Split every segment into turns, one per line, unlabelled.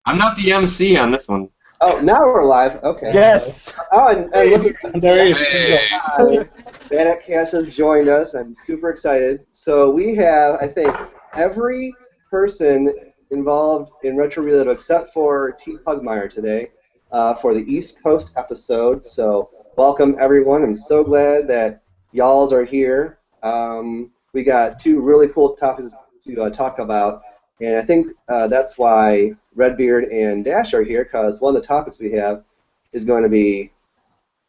I'm not the MC on this one.
Oh, now we're live. Okay.
Yes.
Oh, and look at
There he is.
Hey.
Vanek Cass has joined us. I'm super excited. So we have, I think, every person involved in Retro Reload except for T. Pugmire today for the East Coast episode. So welcome, everyone. I'm so glad that y'alls are here. We got two really cool topics to talk about. And I think that's why Redbeard and Dash are here, because one of the topics we have is going to be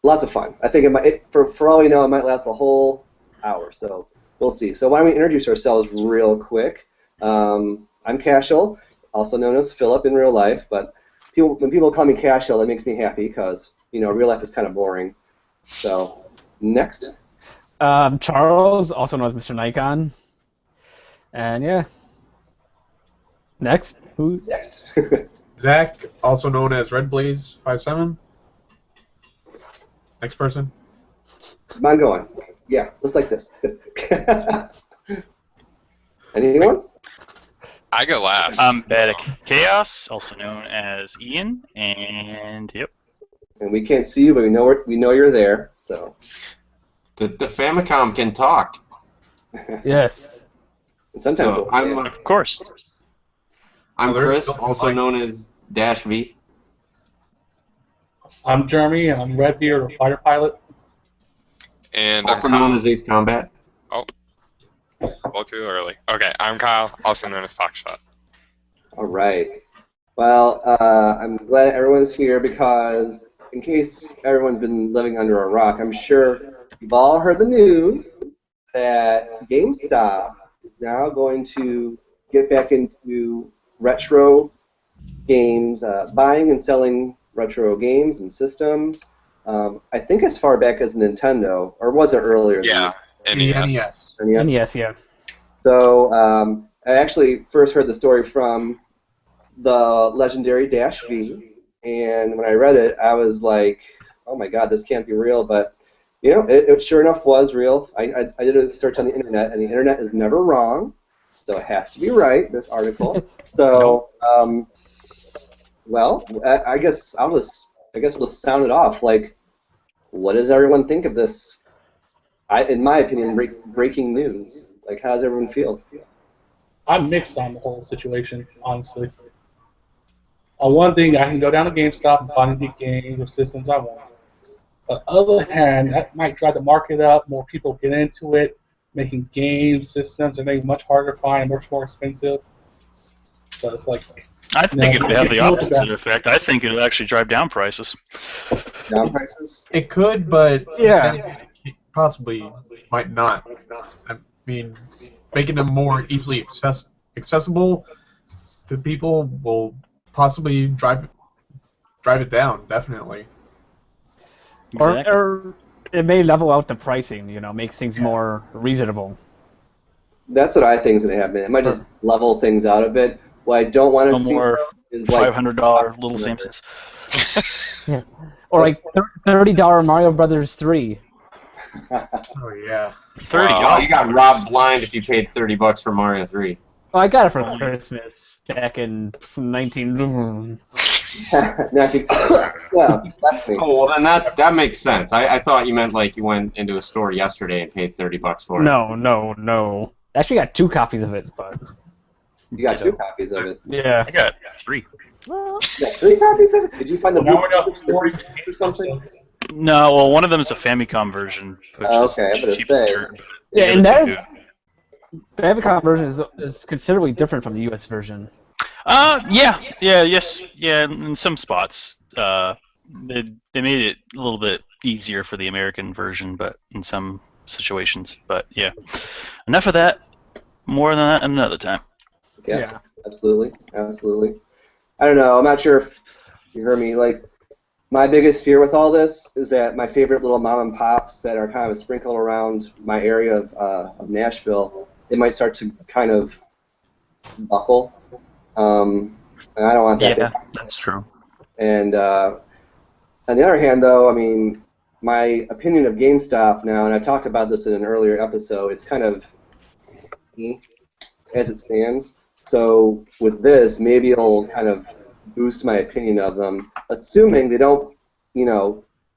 lots of fun. I think for all we know, it might last a whole hour, so we'll see. So why don't we introduce ourselves real quick? I'm Cashel, also known as Philip in real life, but when people call me Cashel, it makes me happy because, real life is kind of boring. So, next.
Charles, also known as Mr. Nikon. And yeah. Next. Who?
Next.
Zach, also known as Red Blaze 57. Next person.
Come on going. Yeah, just like this. Anyone?
I go last.
I'm Batic Chaos, also known as Ian, and yep.
And we can't see you, but we know you're there. So.
The Famicom can talk.
Yes.
And sometimes
So
Of course.
I'm
there's
Chris,
still
also
Mike.
known as Dash V.
I'm Jeremy. I'm Redbeard, a fighter pilot.
And
Also
I'm
known
Kyle.
as Ace Combat.
Well, too early. Okay, I'm Kyle, also known as Foxshot.
All right. Well, I'm glad everyone's here because, in case everyone's been living under a rock, I'm sure you've all heard the news that GameStop is now going to get back into retro games, buying and selling retro games and systems. I think as far back as Nintendo, or was it earlier?
Yeah,
The
NES.
NES.
NES?
NES, yeah.
So I actually first heard the story from the legendary Dash V, and when I read it, I was like, "Oh my God, this can't be real!" But it sure enough was real. I did a search on the internet, and the internet is never wrong, so it has to be right. This article. So, well, I guess we'll just sound it off. Like, what does everyone think of this? In my opinion, breaking news. Like, how does everyone feel?
I'm mixed on the whole situation, honestly. On one thing, I can go down to GameStop and find the games or systems I want. But on the other hand, that might drive the market up, more people get into it, making games, systems, and make it much harder to find, much more expensive. So it's like...
I think it would have the
you know what
opposite effect. I think it would actually drive down prices.
Down prices?
It could, but
Yeah.
it possibly might not. I mean, making them more easily accessible to people will possibly drive it down, definitely.
Exactly.
Or it may level out the pricing, make things more reasonable.
That's what I think is going to happen. It might just level things out a bit. What I don't want
No
to see
more
is like
$500 Little Simpsons.
Yeah. Or like $30 Mario Brothers 3.
Oh yeah.
$30.
Oh, you got robbed blind if you paid $30 for Mario 3.
Oh, I got it for Christmas back in 19...
yeah, that's me.
Oh, well then that makes sense. I thought you meant like you went into a store yesterday and paid $30 for it.
No. I actually got 2 copies of it, but...
You got 2 copies of it.
Yeah.
I got 3.
You got 3 copies of it? Did you find the
Now
blue
we're down to
the
40
or something?
No, well, one of them is a Famicom version. Which
Okay,
is
I'm gonna
cheap
say.
as dirt.
Yeah,
The
and
other
that
two,
is... The Famicom version is considerably different from the US version.
Yeah, in some spots. They made it a little bit easier for the American version, but in some situations. But yeah, enough of that. More than that another time.
Yeah, absolutely. I don't know. I'm not sure if you heard me. Like, my biggest fear with all this is that my favorite little mom and pops that are kind of sprinkled around my area of Nashville, they might start to kind of buckle. And I don't want that to happen.
That's true.
And on the other hand, though, I mean, my opinion of GameStop now, and I talked about this in an earlier episode, it's kind of as it stands. So with this, maybe it'll kind of boost my opinion of them, assuming they don't,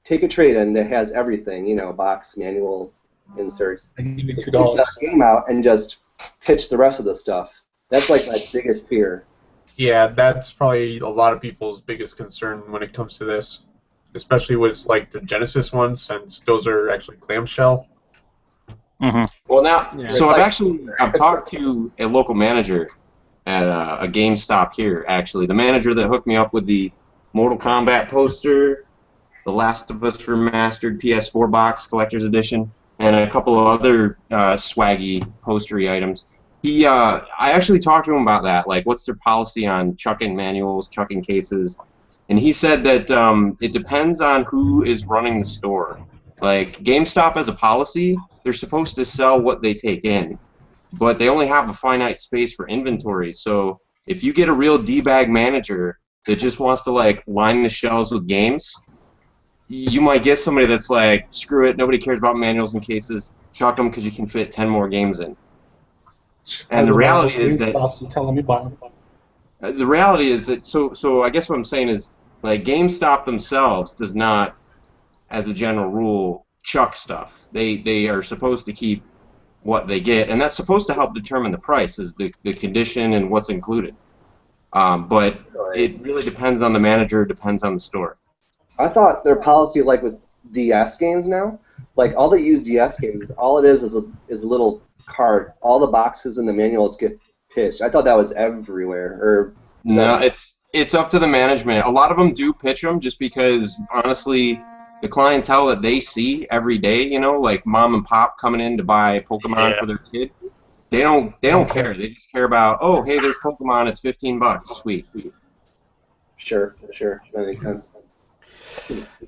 take a trade-in that has everything, box, manual, inserts,
I give you
to take
$2.
that game out and just pitch the rest of the stuff. That's like my biggest fear.
Yeah, that's probably a lot of people's biggest concern when it comes to this, especially with like the Genesis ones, since those are actually clamshell.
Mm-hmm.
Well, now,
Yeah.
so I've talked to a local manager at a GameStop here. Actually, the manager that hooked me up with the Mortal Kombat poster, the Last of Us Remastered PS4 box collector's edition, and a couple of other swaggy postery items. I actually talked to him about that. Like, what's their policy on chucking manuals, chucking cases? And he said that it depends on who is running the store. Like, GameStop as a policy, they're supposed to sell what they take in, but they only have a finite space for inventory. So if you get a real D-bag manager that just wants to, like, line the shelves with games, you might get somebody that's like, screw it, nobody cares about manuals and cases, chuck them because you can fit 10 more games in. And the reality is that
telling me about
so I guess what I'm saying is, like, GameStop themselves does not, as a general rule, chuck stuff. They are supposed to keep what they get, and that's supposed to help determine the price, is the condition and what's included. But it really depends on the manager, depends on the store.
I thought their policy, like with DS games now, like all the used DS games, all it is a little cart. All the boxes and the manuals get pitched. I thought that was everywhere. Or
no, it's up to the management. A lot of them do pitch them just because, honestly, the clientele that they see every day, like mom and pop coming in to buy Pokemon for their kid, they don't care. They just care about, oh, hey, there's Pokemon. It's $15. Sweet.
Sure, that makes sense.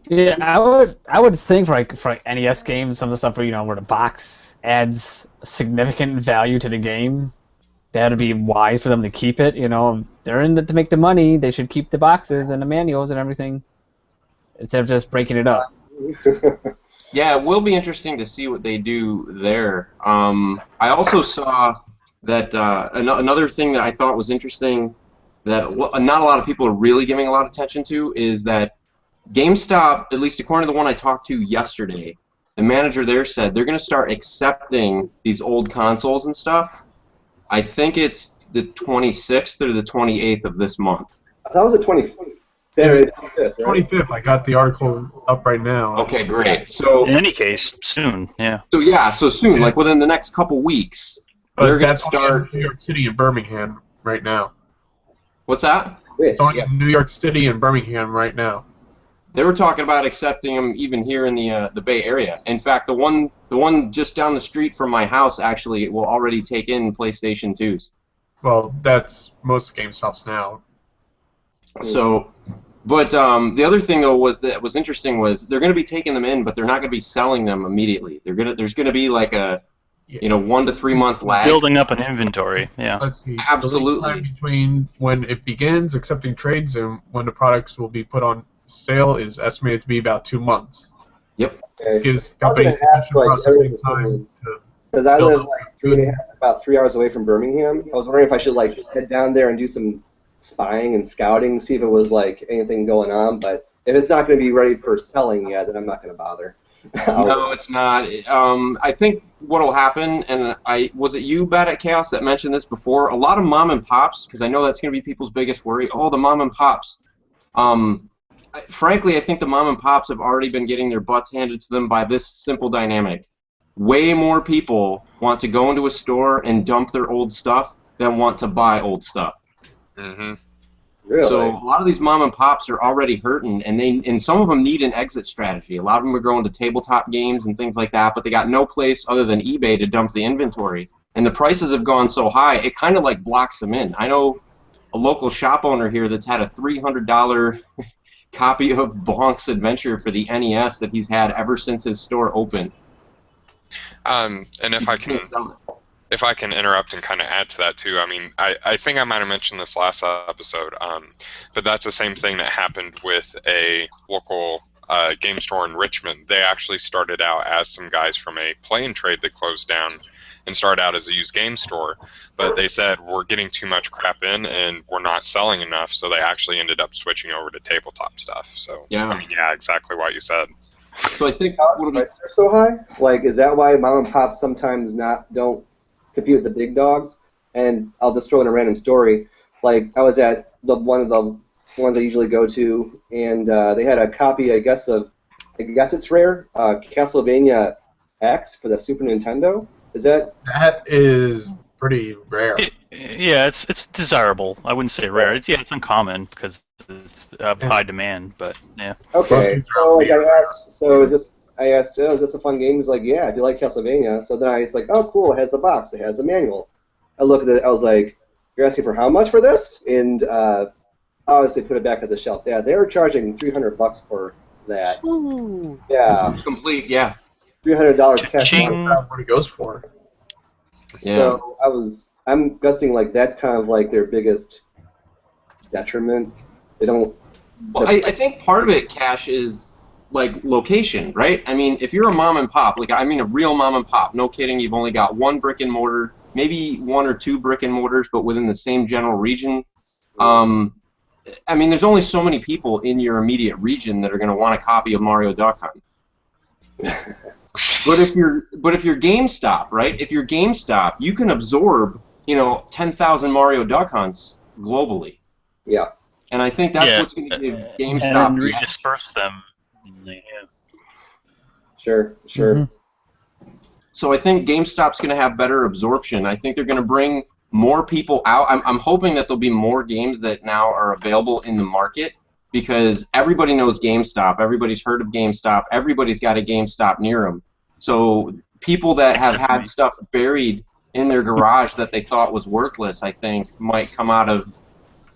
Yeah, I would think for like NES games, some of the stuff where the box adds significant value to the game, that'd be wise for them to keep it. They're in it to make the money. They should keep the boxes and the manuals and everything instead of just breaking it up.
Yeah, it will be interesting to see what they do there. I also saw that another thing that I thought was interesting that not a lot of people are really giving a lot of attention to is that GameStop, at least according to the one I talked to yesterday, the manager there said they're going to start accepting these old consoles and stuff. I think it's the 26th or the 28th of this month.
I thought it was the 25th. Saturday 25th, right?
25th. I got the article up right now.
Okay, great. So
in any case, soon, yeah.
So soon, like within the next couple weeks, they're
But
going to
that's only
start.
in New York City and Birmingham right now.
What's that?
It's only in New York City and Birmingham right now.
They were talking about accepting them even here in the Bay Area. In fact, the one just down the street from my house actually will already take in PlayStation 2s.
Well, that's most GameStops now.
So, but the other thing though was interesting was they're going to be taking them in, but they're not going to be selling them immediately. There's going to be like a 1 to 3 month lag.
Building up an inventory, yeah.
Let's see.
Absolutely.
The lead time between when it begins accepting trades and when the products will be put on sale is estimated to be about 2 months.
Yep.
This gives
I was gonna
companies
ask, like,
processing
everyone's
time
opinion.
to.
Because I
Build
live
up
like about 3 hours away from Birmingham. I was wondering if I should like head down there and do some spying and scouting, see if it was like anything going on. But if it's not going to be ready for selling yet, then I'm not going to bother.
No, it's not. I think what will happen, and was it you, Bad at Chaos, that mentioned this before? A lot of mom and pops, because I know that's going to be people's biggest worry. Oh, the mom and pops. Frankly, I think the mom and pops have already been getting their butts handed to them by this simple dynamic. Way more people want to go into a store and dump their old stuff than want to buy old stuff.
Mm-hmm.
Really?
So a lot of these mom and pops are already hurting, and some of them need an exit strategy. A lot of them are going to tabletop games and things like that, but they got no place other than eBay to dump the inventory. And the prices have gone so high, it kind of like blocks them in. I know a local shop owner here that's had a $300 copy of Bonk's Adventure for the NES that he's had ever since his store opened.
And if I can interrupt and kind of add to that too, I mean, I think I might have mentioned this last episode, but that's the same thing that happened with a local game store in Richmond. They actually started out as some guys from a play and trade that closed down, and started out as a used game store, but they said we're getting too much crap in and we're not selling enough, so they actually ended up switching over to tabletop stuff. So
Yeah.
I mean, yeah, exactly what you said.
So I think
What'll be so high? Like, is that why mom and pops sometimes don't compete with the big dogs? And I'll just throw in a random story. Like, I was at one of the ones I usually go to, and they had a copy, I guess it's rare, Castlevania X for the Super Nintendo. Is that?
That is pretty rare.
Yeah, it's desirable. I wouldn't say rare. It's uncommon because it's high demand. But yeah.
Okay. So like I asked, is this a fun game? He's like, yeah, if you like Castlevania. So then it's like, oh, cool, it has a box, it has a manual. I looked at it, I was like, you're asking for how much for this? And obviously put it back at the shelf. Yeah, they were charging $300 for that.
Ooh.
Yeah.
complete, yeah.
$300 cash.
Ching.
That's what it goes for.
Yeah.
So I'm guessing like that's kind of like their biggest detriment. They don't.
Well, I think part of it, Cash, is like location, right? I mean, if you're a mom and pop, like I mean a real mom and pop, no kidding, you've only got one brick and mortar, maybe one or two brick and mortars, but within the same general region. I mean, there's only so many people in your immediate region that are going to want a copy of Mario Duck Hunt. But if you're GameStop, right? If you're GameStop, you can absorb, 10,000 Mario Duck Hunts globally.
Yeah.
And I think that's what's going to give GameStop
and redisperse them. Yeah.
Sure.
Mm-hmm. So I think GameStop's going to have better absorption. I think they're going to bring more people out. I'm hoping that there'll be more games that now are available in the market because everybody knows GameStop. Everybody's heard of GameStop. Everybody's got a GameStop near them. So people that have had stuff buried in their garage that they thought was worthless, I think, might come out of,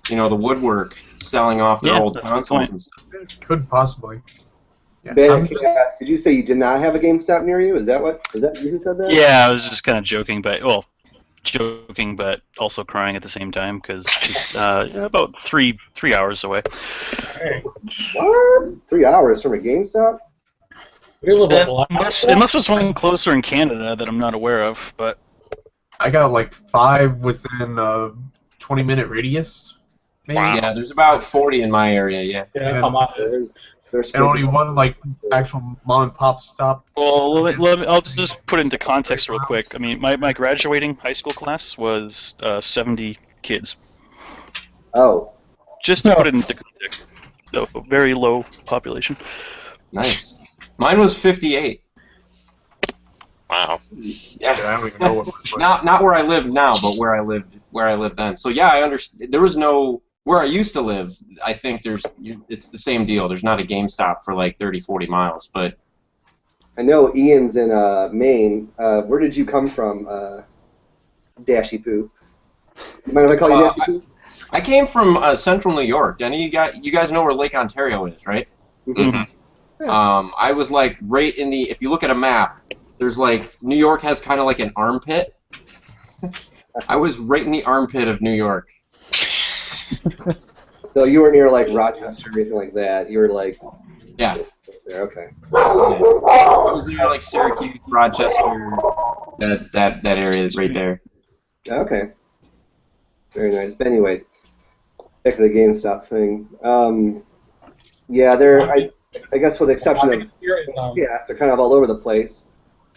the woodwork selling off their old consoles and stuff.
Could possibly. Yeah.
Ben, did you say you did not have a GameStop near you? Is that you who said that?
Yeah, I was just kind of joking, but also crying at the same time because it's about three hours away.
What? 3 hours from a GameStop?
Unless there's one closer in Canada that I'm not aware of, but
I got like 5 within a 20-minute radius. Maybe.
Wow.
Yeah, there's about 40 in my area. Yeah.
Yeah, that's how mine is.
There's
And only one like actual mom and pop stop.
well, I'll just put it into context real quick. I mean, my graduating high school class was 70 kids.
Oh.
Just to put it into context, so very low population.
Nice. Mine was 58.
Wow.
Yeah.
I don't even know what.
Not where I live now, but where I lived then. So yeah, I understand. There was no where I used to live. I think it's the same deal. There's not a GameStop for like 30, 40 miles, but
I know Ian's in Maine. Where did you come from, Dashy Poo? You mind if I call you Dashy Poo?
I came from central New York. And you guys know where Lake Ontario is, right?
Mm-hmm.
I was like right in the. If you look at a map, there's like New York has kind of like an armpit. I was right in the armpit of New York.
So you were near like Rochester or anything like that. You were like.
Yeah.
Okay.
I was near like Syracuse, Rochester, that area right there.
Okay. Very nice. But anyways, back to the GameStop thing. Yeah, I guess with the exception of they're kind of all over the place.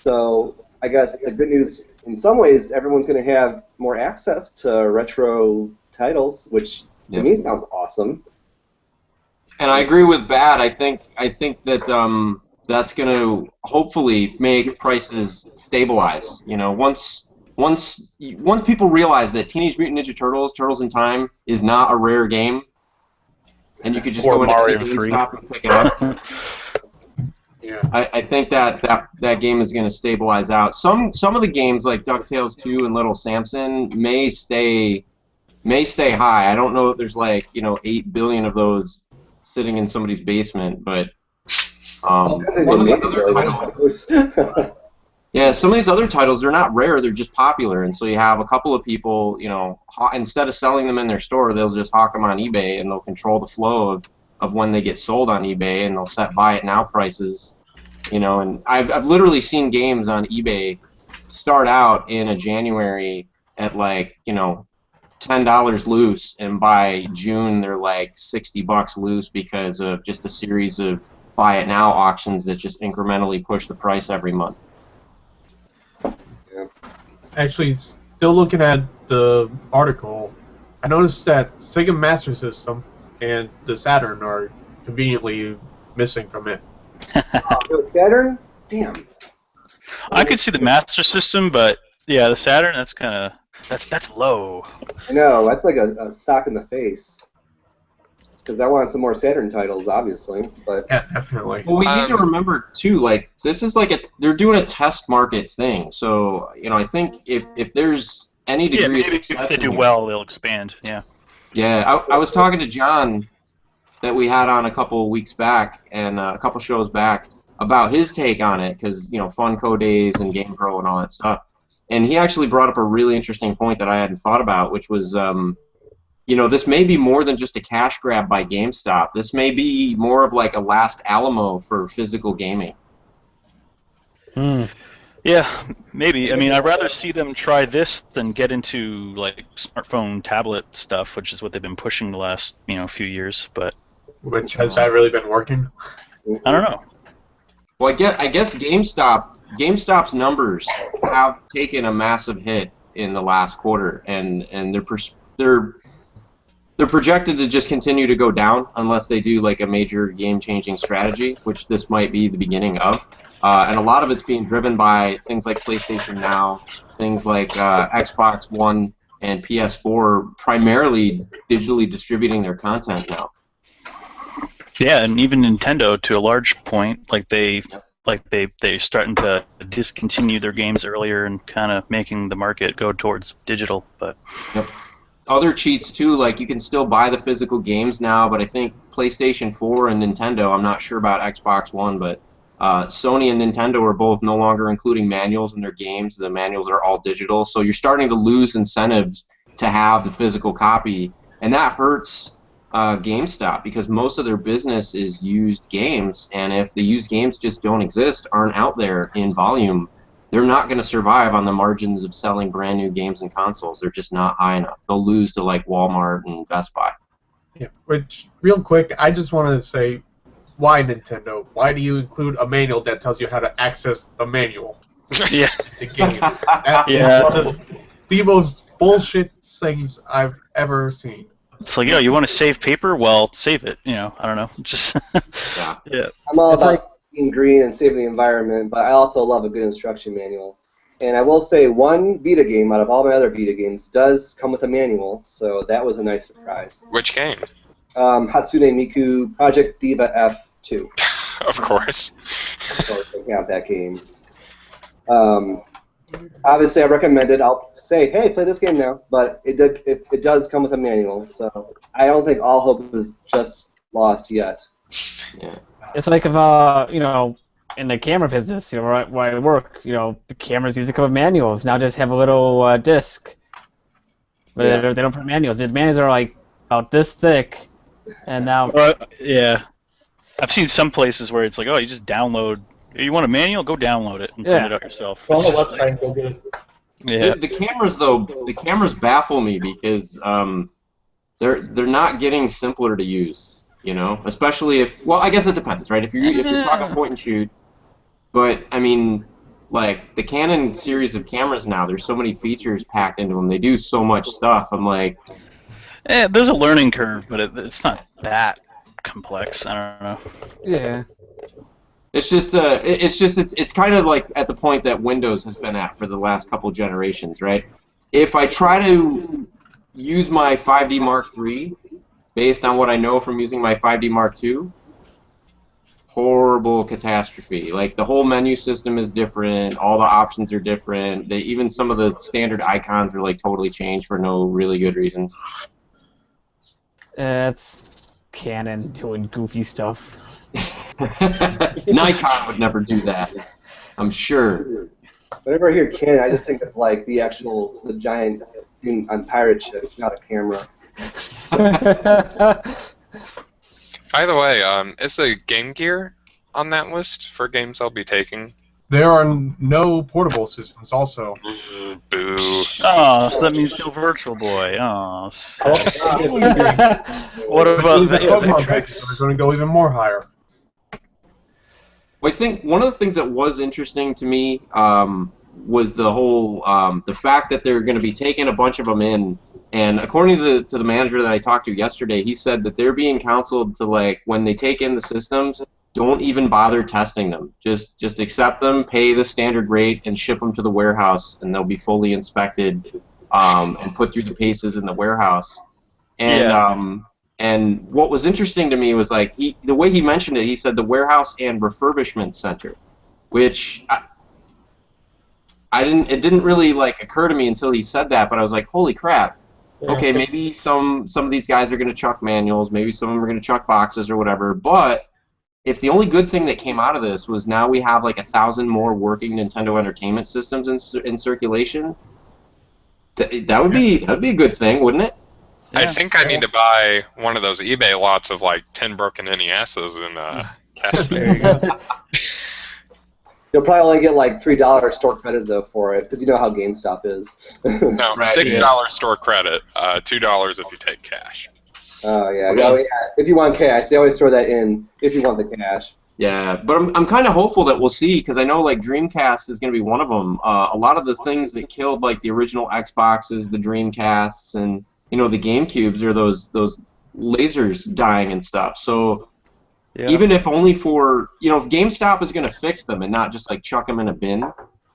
So I guess the good news, in some ways, everyone's going to have more access to retro titles, which to me sounds awesome.
And I agree with Bad. I think that that's going to hopefully make prices stabilize. Once people realize that Teenage Mutant Ninja Turtles: Turtles in Time is not a rare game, and you could just go into any GameStop and pick it up.
Yeah.
I think that game is going to stabilize out. Some of the games like DuckTales 2 and Little Samson may stay high. I don't know if there's 8 billion of those sitting in somebody's basement, but some of these other titles, some of these other titles, they're not rare, they're just popular, and so you have a couple of people, instead of selling them in their store, they'll just hawk them on eBay, and they'll control the flow of when they get sold on eBay, and they'll set buy it now prices, and I've literally seen games on eBay start out in a January at like, $10 loose, and by June they're like $60 loose because of just a series of buy it now auctions that just incrementally push the price every month.
Actually, still looking at the article, I noticed that Sega Master System and the Saturn are conveniently missing from it.
Saturn? Damn.
I could see the Master System, but yeah, the Saturn, that's kind of that's low.
I know, that's like a sock in the face. Because I want some more Saturn titles, obviously, but
Yeah, definitely.
Well, we need to remember too, like this is like they're doing a test market thing. So I think if there's any
Yeah,
degree
maybe
of success
if they
in
do
here-
well, they'll expand. Yeah.
Yeah, I was talking to John that we had on a couple of weeks back and a couple shows back about his take on it because Funko Days and GamePro and all that stuff, and he actually brought up a really interesting point that I hadn't thought about, which was this may be more than just a cash grab by GameStop. This may be more of like a last Alamo for physical gaming.
Yeah, maybe. I mean, I'd rather see them try this than get into like smartphone, tablet stuff, which is what they've been pushing the last few years. But
Which has that really been working?
I don't know.
Well, I guess GameStop's numbers have taken a massive hit in the last quarter, and they're projected to just continue to go down unless they do like a major game-changing strategy, which this might be the beginning of. And a lot of it's being driven by things like PlayStation Now, things like Xbox One and PS4, primarily digitally distributing their content now.
Yeah, and even Nintendo, to a large point, they're starting to discontinue their games earlier and kind of making the market go towards digital. But
Yep. Other cheats too, like you can still buy the physical games now, but I think PlayStation 4 and Nintendo, I'm not sure about Xbox One, but Sony and Nintendo are both no longer including manuals in their games. The manuals are all digital, so you're starting to lose incentives to have the physical copy, and that hurts GameStop because most of their business is used games, and if the used games just don't exist, aren't out there in volume, they're not going to survive on the margins of selling brand new games and consoles. They're just not high enough. They'll lose to like Walmart and Best Buy.
Yeah. Which, real quick, I just wanted to say, why Nintendo? Why do you include a manual that tells you how to access the manual?
yeah,
The game. That
Yeah.
is one of the most bullshit things I've ever seen.
it's like, you want to save paper? Well, save it. I don't know. Just
Yeah.
yeah.
I'm all
It's
about being green and saving the environment, but I also love a good instruction manual. And I will say one Vita game out of all my other Vita games does come with a manual, so that was a nice surprise.
Which game?
Hatsune Miku Project Diva F2.
Of course.
Of course, I have that game. Obviously, I recommend it. I'll say, hey, play this game now, but it does come with a manual, so I don't think all hope is just lost yet.
Yeah.
It's like if in the camera business, where I work, the cameras used to come with manuals. Now just have a little disc. But
Yeah.
they don't put manuals. The manuals are like about this thick, and now
Yeah. I've seen some places where it's like, oh, you just download. You want a manual? Go download it and print
Yeah.
it out yourself.
Go on the website and go get it.
Yeah.
The cameras though, the cameras baffle me because they're not getting simpler to use. Especially if, well, I guess it depends, right? If you're talking point and shoot, but I mean, like the Canon series of cameras now, there's so many features packed into them. They do so much stuff. I'm like,
There's a learning curve, but it's not that complex. I don't know.
yeah.
it's kind of like at the point that Windows has been at for the last couple generations, right? If I try to use my 5D Mark III based on what I know from using my 5D Mark II, horrible catastrophe. Like the whole menu system is different, all the options are different. Even some of the standard icons are like totally changed for no really good reason.
It's Canon doing goofy stuff.
Nikon would never do that, I'm sure.
Whenever I hear Canon, I just think of like the giant thing on pirate ships, not a camera.
By the way, is the Game Gear on that list for games I'll be taking?
There are no portable systems also.
Boo.
Oh, so that means no Virtual Boy. Oh,
Oh,
sad. What
Which
about
means that Pokemon
Victrix?
prices are going to go even more higher.
Well, I think one of the things that was interesting to me was the whole the fact that they're going to be taking a bunch of them in, and according to the manager that I talked to yesterday, he said that they're being counseled to, like, when they take in the systems, don't even bother testing them. Just accept them, pay the standard rate, and ship them to the warehouse, and they'll be fully inspected and put through the paces in the warehouse. And
Yeah.
and what was interesting to me was, like, the way he mentioned it, he said the warehouse and refurbishment center, which it didn't really, like, occur to me until he said that, but I was like, holy crap. Okay, maybe some of these guys are going to chuck manuals, maybe some of them are going to chuck boxes or whatever, but if the only good thing that came out of this was now we have like 1,000 more working Nintendo Entertainment Systems in circulation, that'd be a good thing, wouldn't it?
Yeah.
I think I need to buy one of those eBay lots of like 10 broken NESs and cash.
There you go.
You'll probably only get like $3 store credit though for it, because you know how GameStop is.
No,
Right,
$6 store credit, $2 if you take cash.
Oh yeah. Oh, yeah. If you want cash, they always throw that in. If you want the cash.
Yeah, but I'm kind of hopeful that we'll see, because I know like Dreamcast is going to be one of them. A lot of the things that killed like the original Xboxes, the Dreamcasts, and the GameCubes are those lasers dying and stuff. So
Yeah.
even if only for if GameStop is going to fix them and not just like chuck them in a bin,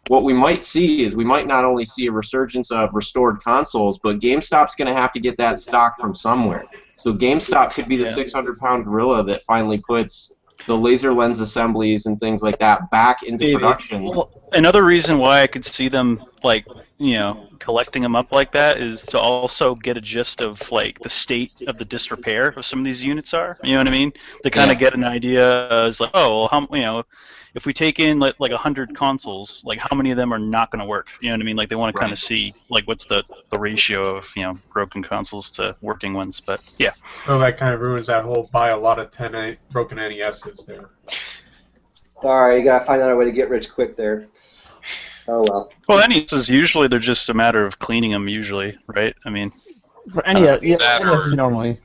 what we might see is we might not only see a resurgence of restored consoles, but GameStop's going to have to get that stock from somewhere. So GameStop could be the 600-pound gorilla that finally puts the laser lens assemblies and things like that back into production.
Well, another reason why I could see them collecting them up like that is to also get a gist of like the state of the disrepair of some of these units are. You know what I mean? To kind of get an idea as like, oh, well, if we take in like 100 consoles, like how many of them are not going to work? You know what I mean? Like they want to kind of see like what's the ratio of broken consoles to working ones. But yeah.
So that kind of ruins that whole buy a lot of 10 broken NESs there.
Sorry, you gotta find out a way to get rich quick there. Oh well.
Well, NESs usually they're just a matter of cleaning them usually, right? I mean.
For NES,
That or-
normally.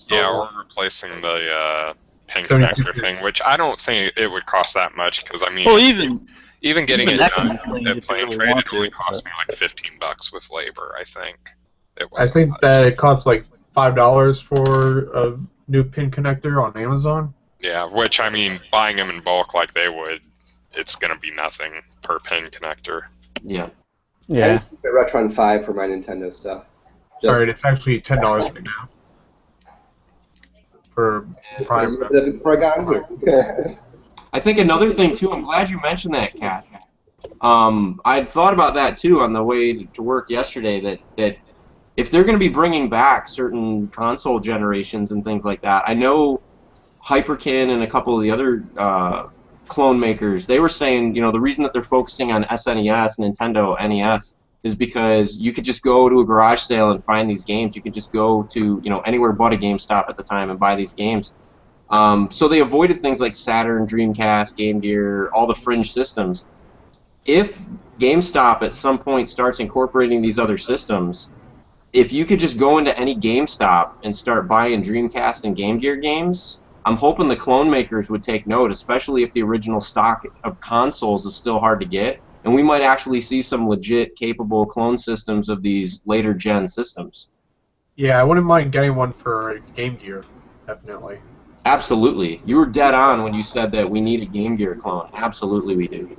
Yeah, or replacing the pin
72.
connector thing, which I don't think it would cost that much, because I mean,
Well,
even getting
even
it
that can
done
be cleaned
at
if you
Plane
really
Trade,
want
it only
to,
cost me like $15 with labor, I think. It
I
was
think that it costs like $5 for a new pin connector on Amazon.
Yeah, which I mean, buying them in bulk like they would, it's gonna be nothing per pin connector.
Yeah.
I
Yeah.
used to get Retron 5 for my Nintendo stuff.
Alright, it's actually $10 right now. For Prime.
Before I got on here.
I think another thing too, I'm glad you mentioned that, Kat. I'd thought about that too on the way to work yesterday, that if they're going to be bringing back certain console generations and things like that, I know Hyperkin and a couple of the other clone makers, they were saying, the reason that they're focusing on SNES, Nintendo NES, is because you could just go to a garage sale and find these games. You could just go to anywhere but a GameStop at the time and buy these games. So they avoided things like Saturn, Dreamcast, Game Gear, all the fringe systems. If GameStop at some point starts incorporating these other systems, if you could just go into any GameStop and start buying Dreamcast and Game Gear games, I'm hoping the clone makers would take note, especially if the original stock of consoles is still hard to get, and we might actually see some legit capable clone systems of these later gen systems.
Yeah, I wouldn't mind getting one for Game Gear, definitely.
Absolutely. You were dead on when you said that we need a Game Gear clone. Absolutely we do.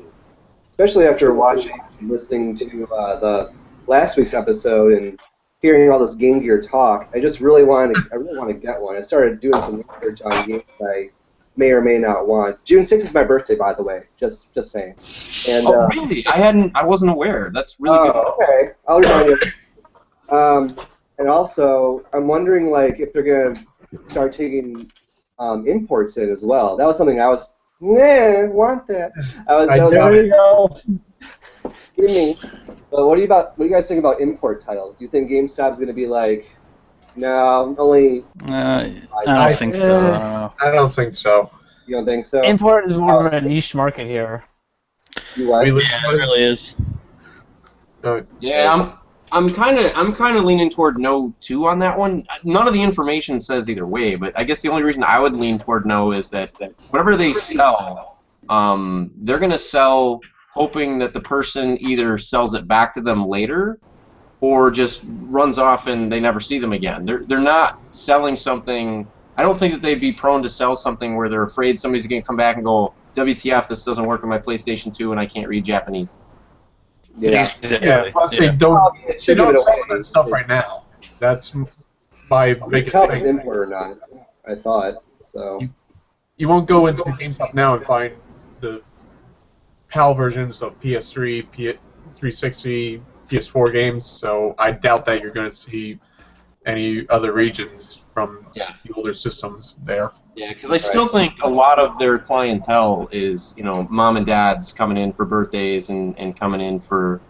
Especially after watching and listening to the last week's episode and hearing all this Game Gear talk, I really want to get one. I started doing some research on games I may or may not want. June 6th is my birthday, by the way. Just saying. And,
oh, really? I wasn't aware. That's really good.
Okay. I'll remind you. And also, I'm wondering if they're gonna start taking imports in as well. That was something I was want that.
There you go.
Give me. But what do you guys think about import titles? Do you think GameStop's gonna be like, no, only?
I don't think so.
I don't think so.
You don't think so?
Import is more of a niche market here.
You what?
We live
Yeah, it really is.
Yeah, I'm kind of leaning toward no too on that one. None of the information says either way, but I guess the only reason I would lean toward no is that whatever they sell, they're gonna sell hoping that the person either sells it back to them later or just runs off and they never see them again. They're not selling something. I don't think that they'd be prone to sell something where they're afraid somebody's gonna come back and go, WTF, this doesn't work on my PlayStation 2 and I can't read Japanese.
Yeah.
Exactly.
Yeah, plus they
Yeah.
don't,
Well, it
they
should give
don't
it
sell
away.
that stuff right now. That's my
You can
biggest
tell if it's
thing.
import or not. I thought so.
You won't go into GameStop now and find the PAL versions of PS3, 360, PS4 games, so I doubt that you're going to see any other regions from
Yeah.
the older systems there.
Yeah, because I still think a lot of their clientele is, mom and dads coming in for birthdays and coming in for,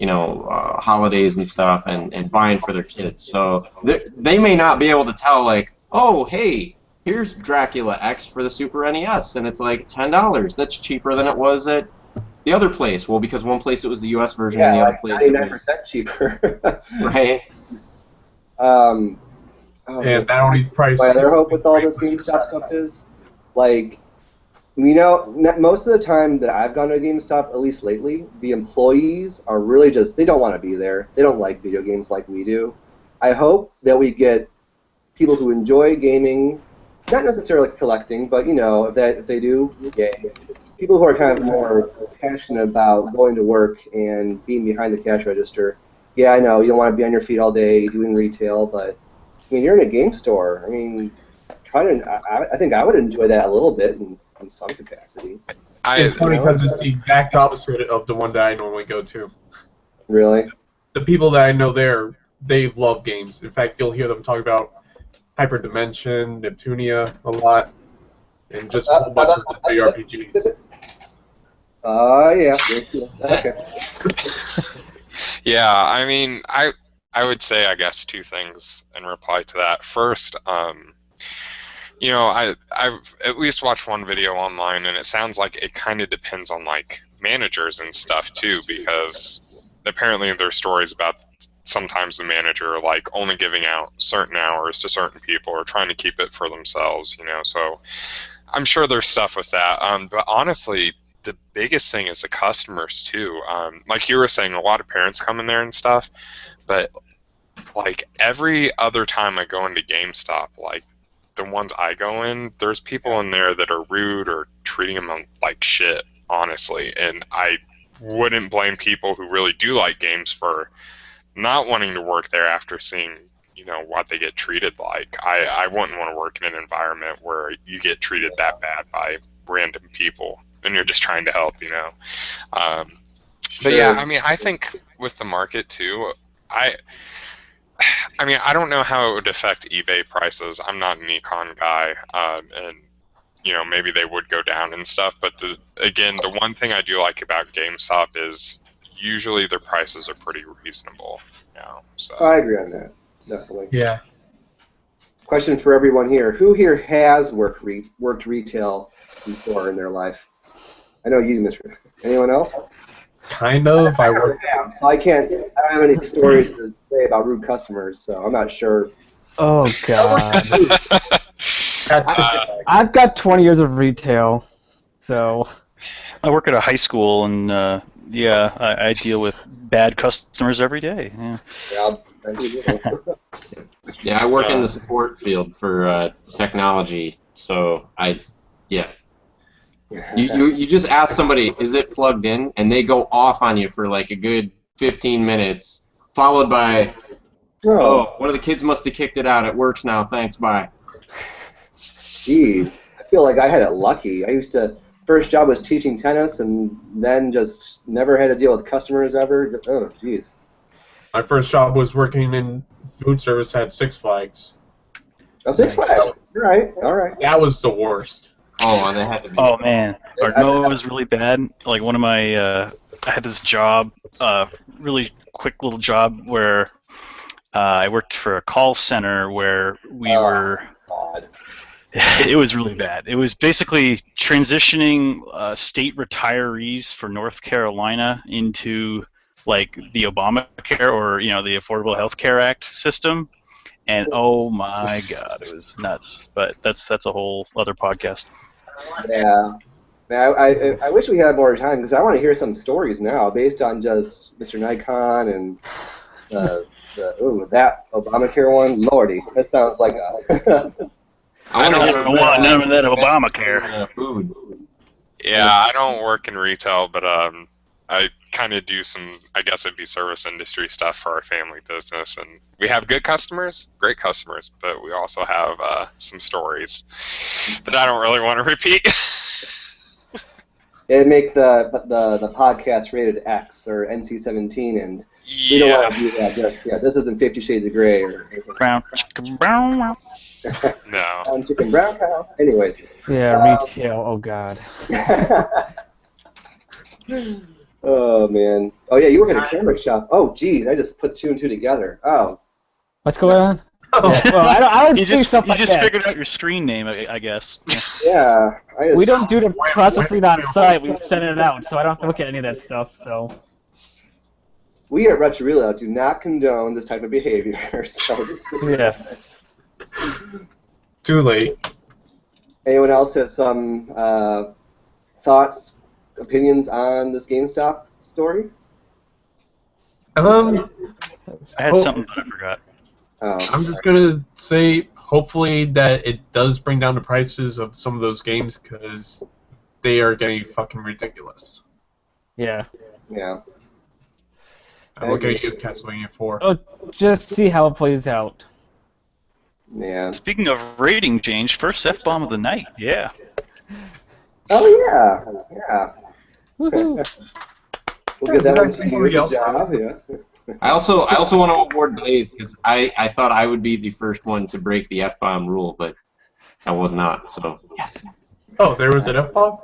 holidays and stuff and buying for their kids. So they may not be able to tell, like, oh, hey, here's Dracula X for the Super NES, and it's like $10. That's cheaper than it was at the other place. Well, because one place it was the U.S. version and the
Yeah,
other
like
place it was
99% cheaper.
right.
Oh,
And not only price.
my other hope with all this GameStop stuff is, like, most of the time that I've gone to a GameStop, at least lately, the employees are really they don't want to be there. They don't like video games like we do. I hope that we get people who enjoy gaming, not necessarily collecting, but, if they do, yay. People who are kind of more passionate about going to work and being behind the cash register. Yeah, I know, you don't want to be on your feet all day doing retail, but you're in a game store. I think I would enjoy that a little bit in some capacity.
It's funny because it's the exact opposite of the one that I normally go to.
Really?
The people that I know there, they love games. In fact, you'll hear them talk about Hyperdimension, Neptunia a lot, and just a whole bunch of JRPGs.
Yeah. Okay.
Yeah, I mean, I would say, I guess, two things in reply to that. First, I've at least watched one video online, and it sounds like it kind of depends on, like, managers and stuff, too, because apparently there are stories about sometimes the manager, like, only giving out certain hours to certain people or trying to keep it for themselves, so I'm sure there's stuff with that. But honestly, the biggest thing is the customers, too. Like you were saying, a lot of parents come in there and stuff, but like every other time I go into GameStop, like the ones I go in, there's people in there that are rude or treating them like shit, honestly. And I wouldn't blame people who really do like games for not wanting to work there after seeing, what they get treated like. I wouldn't want to work in an environment where you get treated that bad by random people and you're just trying to help, But yeah, I mean, I think with the market too, I mean, I don't know how it would affect eBay prices. I'm not an econ guy, and maybe they would go down and stuff. But the one thing I do like about GameStop is usually their prices are pretty reasonable. So
I agree on that, definitely.
Yeah.
Question for everyone here: who here has worked retail before in their life? I know you, Mr. Anyone else?
Kind of. I work.
So I don't have any stories to say about rude customers, so I'm not sure.
Oh God. I've got 20 years of retail, so.
I work at a high school, and I deal with bad customers every day. Yeah.
Yeah, I work in the support field for technology, so You just ask somebody, is it plugged in? And they go off on you for like a good 15 minutes, followed by, oh, one of the kids must have kicked it out. It works now. Thanks, bye.
Jeez. I feel like I had it lucky. First job was teaching tennis, and then just never had to deal with customers ever. Oh, jeez.
My first job was working in food service at Six Flags.
Oh, Six Flags. All right.
That was the worst.
Oh, and they had to be.
Oh man, no, it was really bad. Like one of my, I had this job, really quick little job where I worked for a call center where we were.
God.
It was really bad. It was basically transitioning state retirees for North Carolina into like the Obamacare or the Affordable Health Care Act system, and oh my God, it was nuts. But that's a whole other podcast.
Yeah. Man, I wish we had more time because I want to hear some stories now based on just Mr. Nikon and that Obamacare one. Lordy, that sounds like a.
I
don't want none of that Obamacare.
Food.
Yeah, I don't work in retail, but I kind of do some, I guess it'd be service industry stuff for our family business, and we have good customers, great customers, but we also have some stories that I don't really want to repeat.
It'd make the podcast rated X or NC-17, and we don't want to do that just yet. This isn't 50 Shades of Grey or anything.
Brown chicken, brown.
No.
Brown chicken, brown cow. Anyways.
Yeah, retail. Oh God.
Oh man. Oh yeah, you work at a camera shop. Oh geez, I just put two and two together. Oh.
What's going on?
Oh.
Yeah, well, I don't see stuff like
You
that.
just figured out your screen name, I guess.
Yeah.
We don't do the processing on site. We send it out, so I don't have to look at any of that stuff. So.
We at Retro Reload do not condone this type of behavior. So it's just
Yes.
Too late.
Anyone else has some thoughts, opinions on this GameStop story?
I had something, but I forgot.
Oh.
I'm just gonna say, hopefully that it does bring down the prices of some of those games because they are getting fucking ridiculous.
Yeah.
Yeah.
I'm looking at you, Castlevania 4.
Oh, just see how it plays out.
Yeah.
Speaking of rating change, first F-bomb of the night. Yeah.
Oh yeah. Yeah.
Woohoo.
We'll get that one to you.
Somebody
Good
else.
job. Yeah.
I also want to award Blaze because I thought I would be the first one to break the F-bomb rule, but I was not. So yes.
Oh, there was an F-bomb?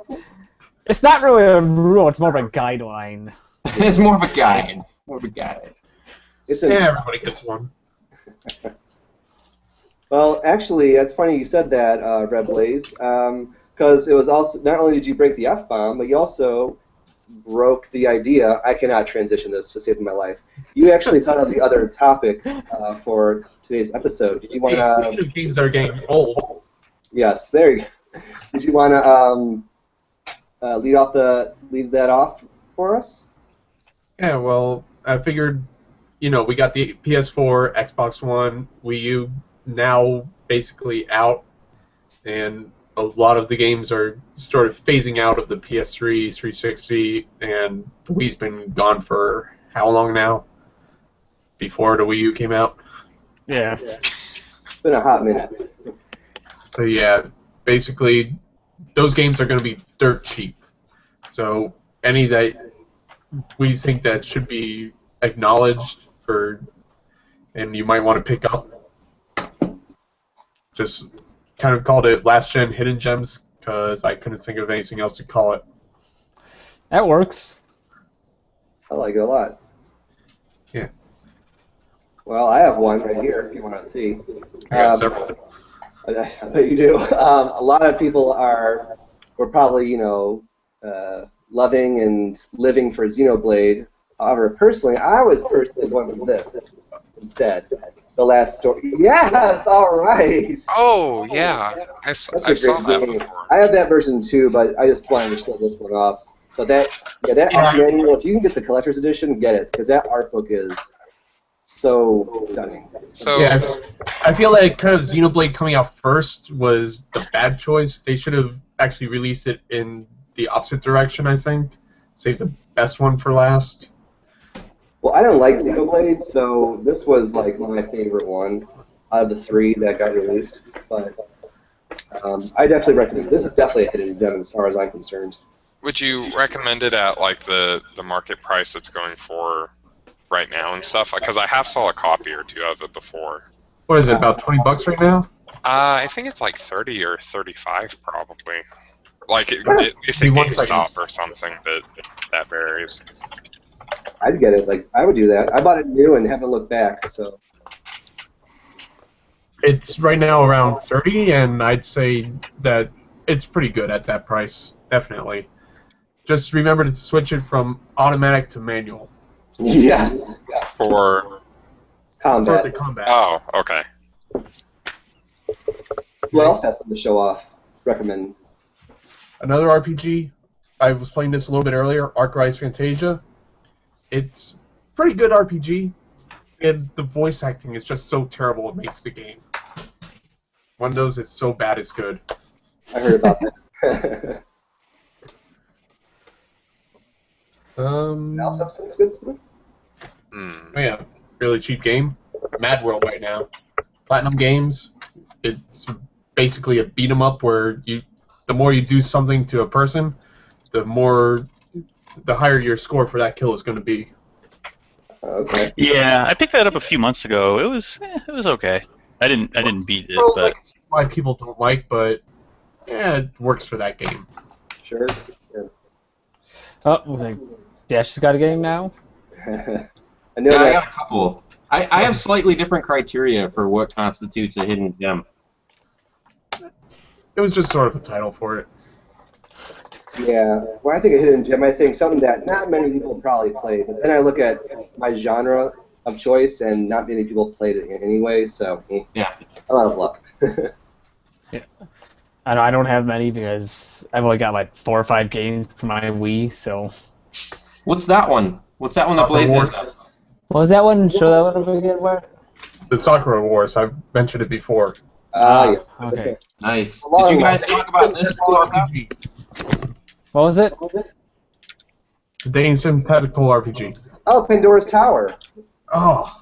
It's not really a rule. It's more of a guideline.
It's more of a guide. More of a guide.
It's
Yeah, everybody gets one.
Well, actually, that's funny you said that, Red Blaze, because it was also not only did you break the F-bomb, but you also broke the idea. I cannot transition this to save my life. You actually thought of the other topic for today's episode. Did you want
Hey,
to?
speaking of games that are getting old,
Yes, there you go. Did you want to lead that off for us?
yeah, well, I figured, we got the PS4, Xbox One, Wii U now basically out, and a lot of the games are sort of phasing out of the PS3, 360, and the Wii's been gone for how long now? Before the Wii U came out?
Yeah.
It's been a hot minute.
So yeah, basically, those games are going to be dirt cheap. So any that we think that should be acknowledged and you might want to pick up, just kind of called it last gen hidden gems because I couldn't think of anything else to call it.
That works.
I like it a lot.
Yeah.
Well, I have one right here if you want to see.
I got several.
I bet you do. A lot of people were probably, loving and living for Xenoblade. However, personally, I was personally going with this instead. The last story. Yes, all right.
Oh, yeah. I saw
That's a
that
great game.
before.
I have that version too, but I just wanted to show this one off. But that art manual, if you can get the collector's edition, get it, because that art book is so stunning.
So,
Yeah, I feel like kind of Xenoblade coming out first was the bad choice. They should have actually released it in the opposite direction, I think. Save the best one for last.
Well, I don't like Xenoblade, so this was like my favorite one out of the three that got released. But I definitely recommend it. This is definitely a hidden gem as far as I'm concerned.
would you recommend it at like the market price it's going for right now and stuff? Because I have saw a copy or two of it before.
What is it, about $20 right now?
I think it's like 30 or 35 probably. Like it's a
Give me 1 second.
GameStop or something, but that varies.
I'd get it. Like I would do that. I bought it new and haven't looked back. So
It's right now around 30, and I'd say that it's pretty good at that price. Definitely. Just remember to switch it from automatic to manual.
Yes. Yes.
For
Combat.
For the combat.
oh, okay.
Who else has something to show off? Recommend.
Another RPG. I was playing this a little bit earlier. Arc Rise Fantasia. It's pretty good RPG, and the voice acting is just so terrible it makes the game. One of those that's so bad it's good.
I heard about that. Else have some good stuff?
Hmm.
Oh yeah, really cheap game. Mad World right now. Platinum Games. It's basically a beat 'em up where the more you do something to a person, the higher your score for that kill is going to be.
Okay.
Yeah, I picked that up a few months ago. It was okay. I didn't beat it,
Well,
but
like, it's why people don't like, but yeah, it works for that game.
Sure. Yeah.
Oh, looks like Dash has got a game now.
I know
Yeah, I
that.
got a couple. I have slightly different criteria for what constitutes a hidden gem.
It was just sort of a title for it.
Yeah. When I think of hidden gem, I think something that not many people probably play. But then I look at my genre of choice, and not many people played it anyway. So
Yeah.
I'm out of luck.
I know I don't have many because I've only got like 4 or 5 games for my Wii. So
What's that one? What's that one that
Soccer
Blaze
Wars.
has?
what was that one? Show that one again. Where?
The Sakura Wars, I've mentioned it before.
Yeah.
Okay.
Nice.
A lot
Did you
of
guys
them.
talk about this?
RPG.
What was it?
The Danish Tactical RPG.
Oh, Pandora's Tower.
Oh,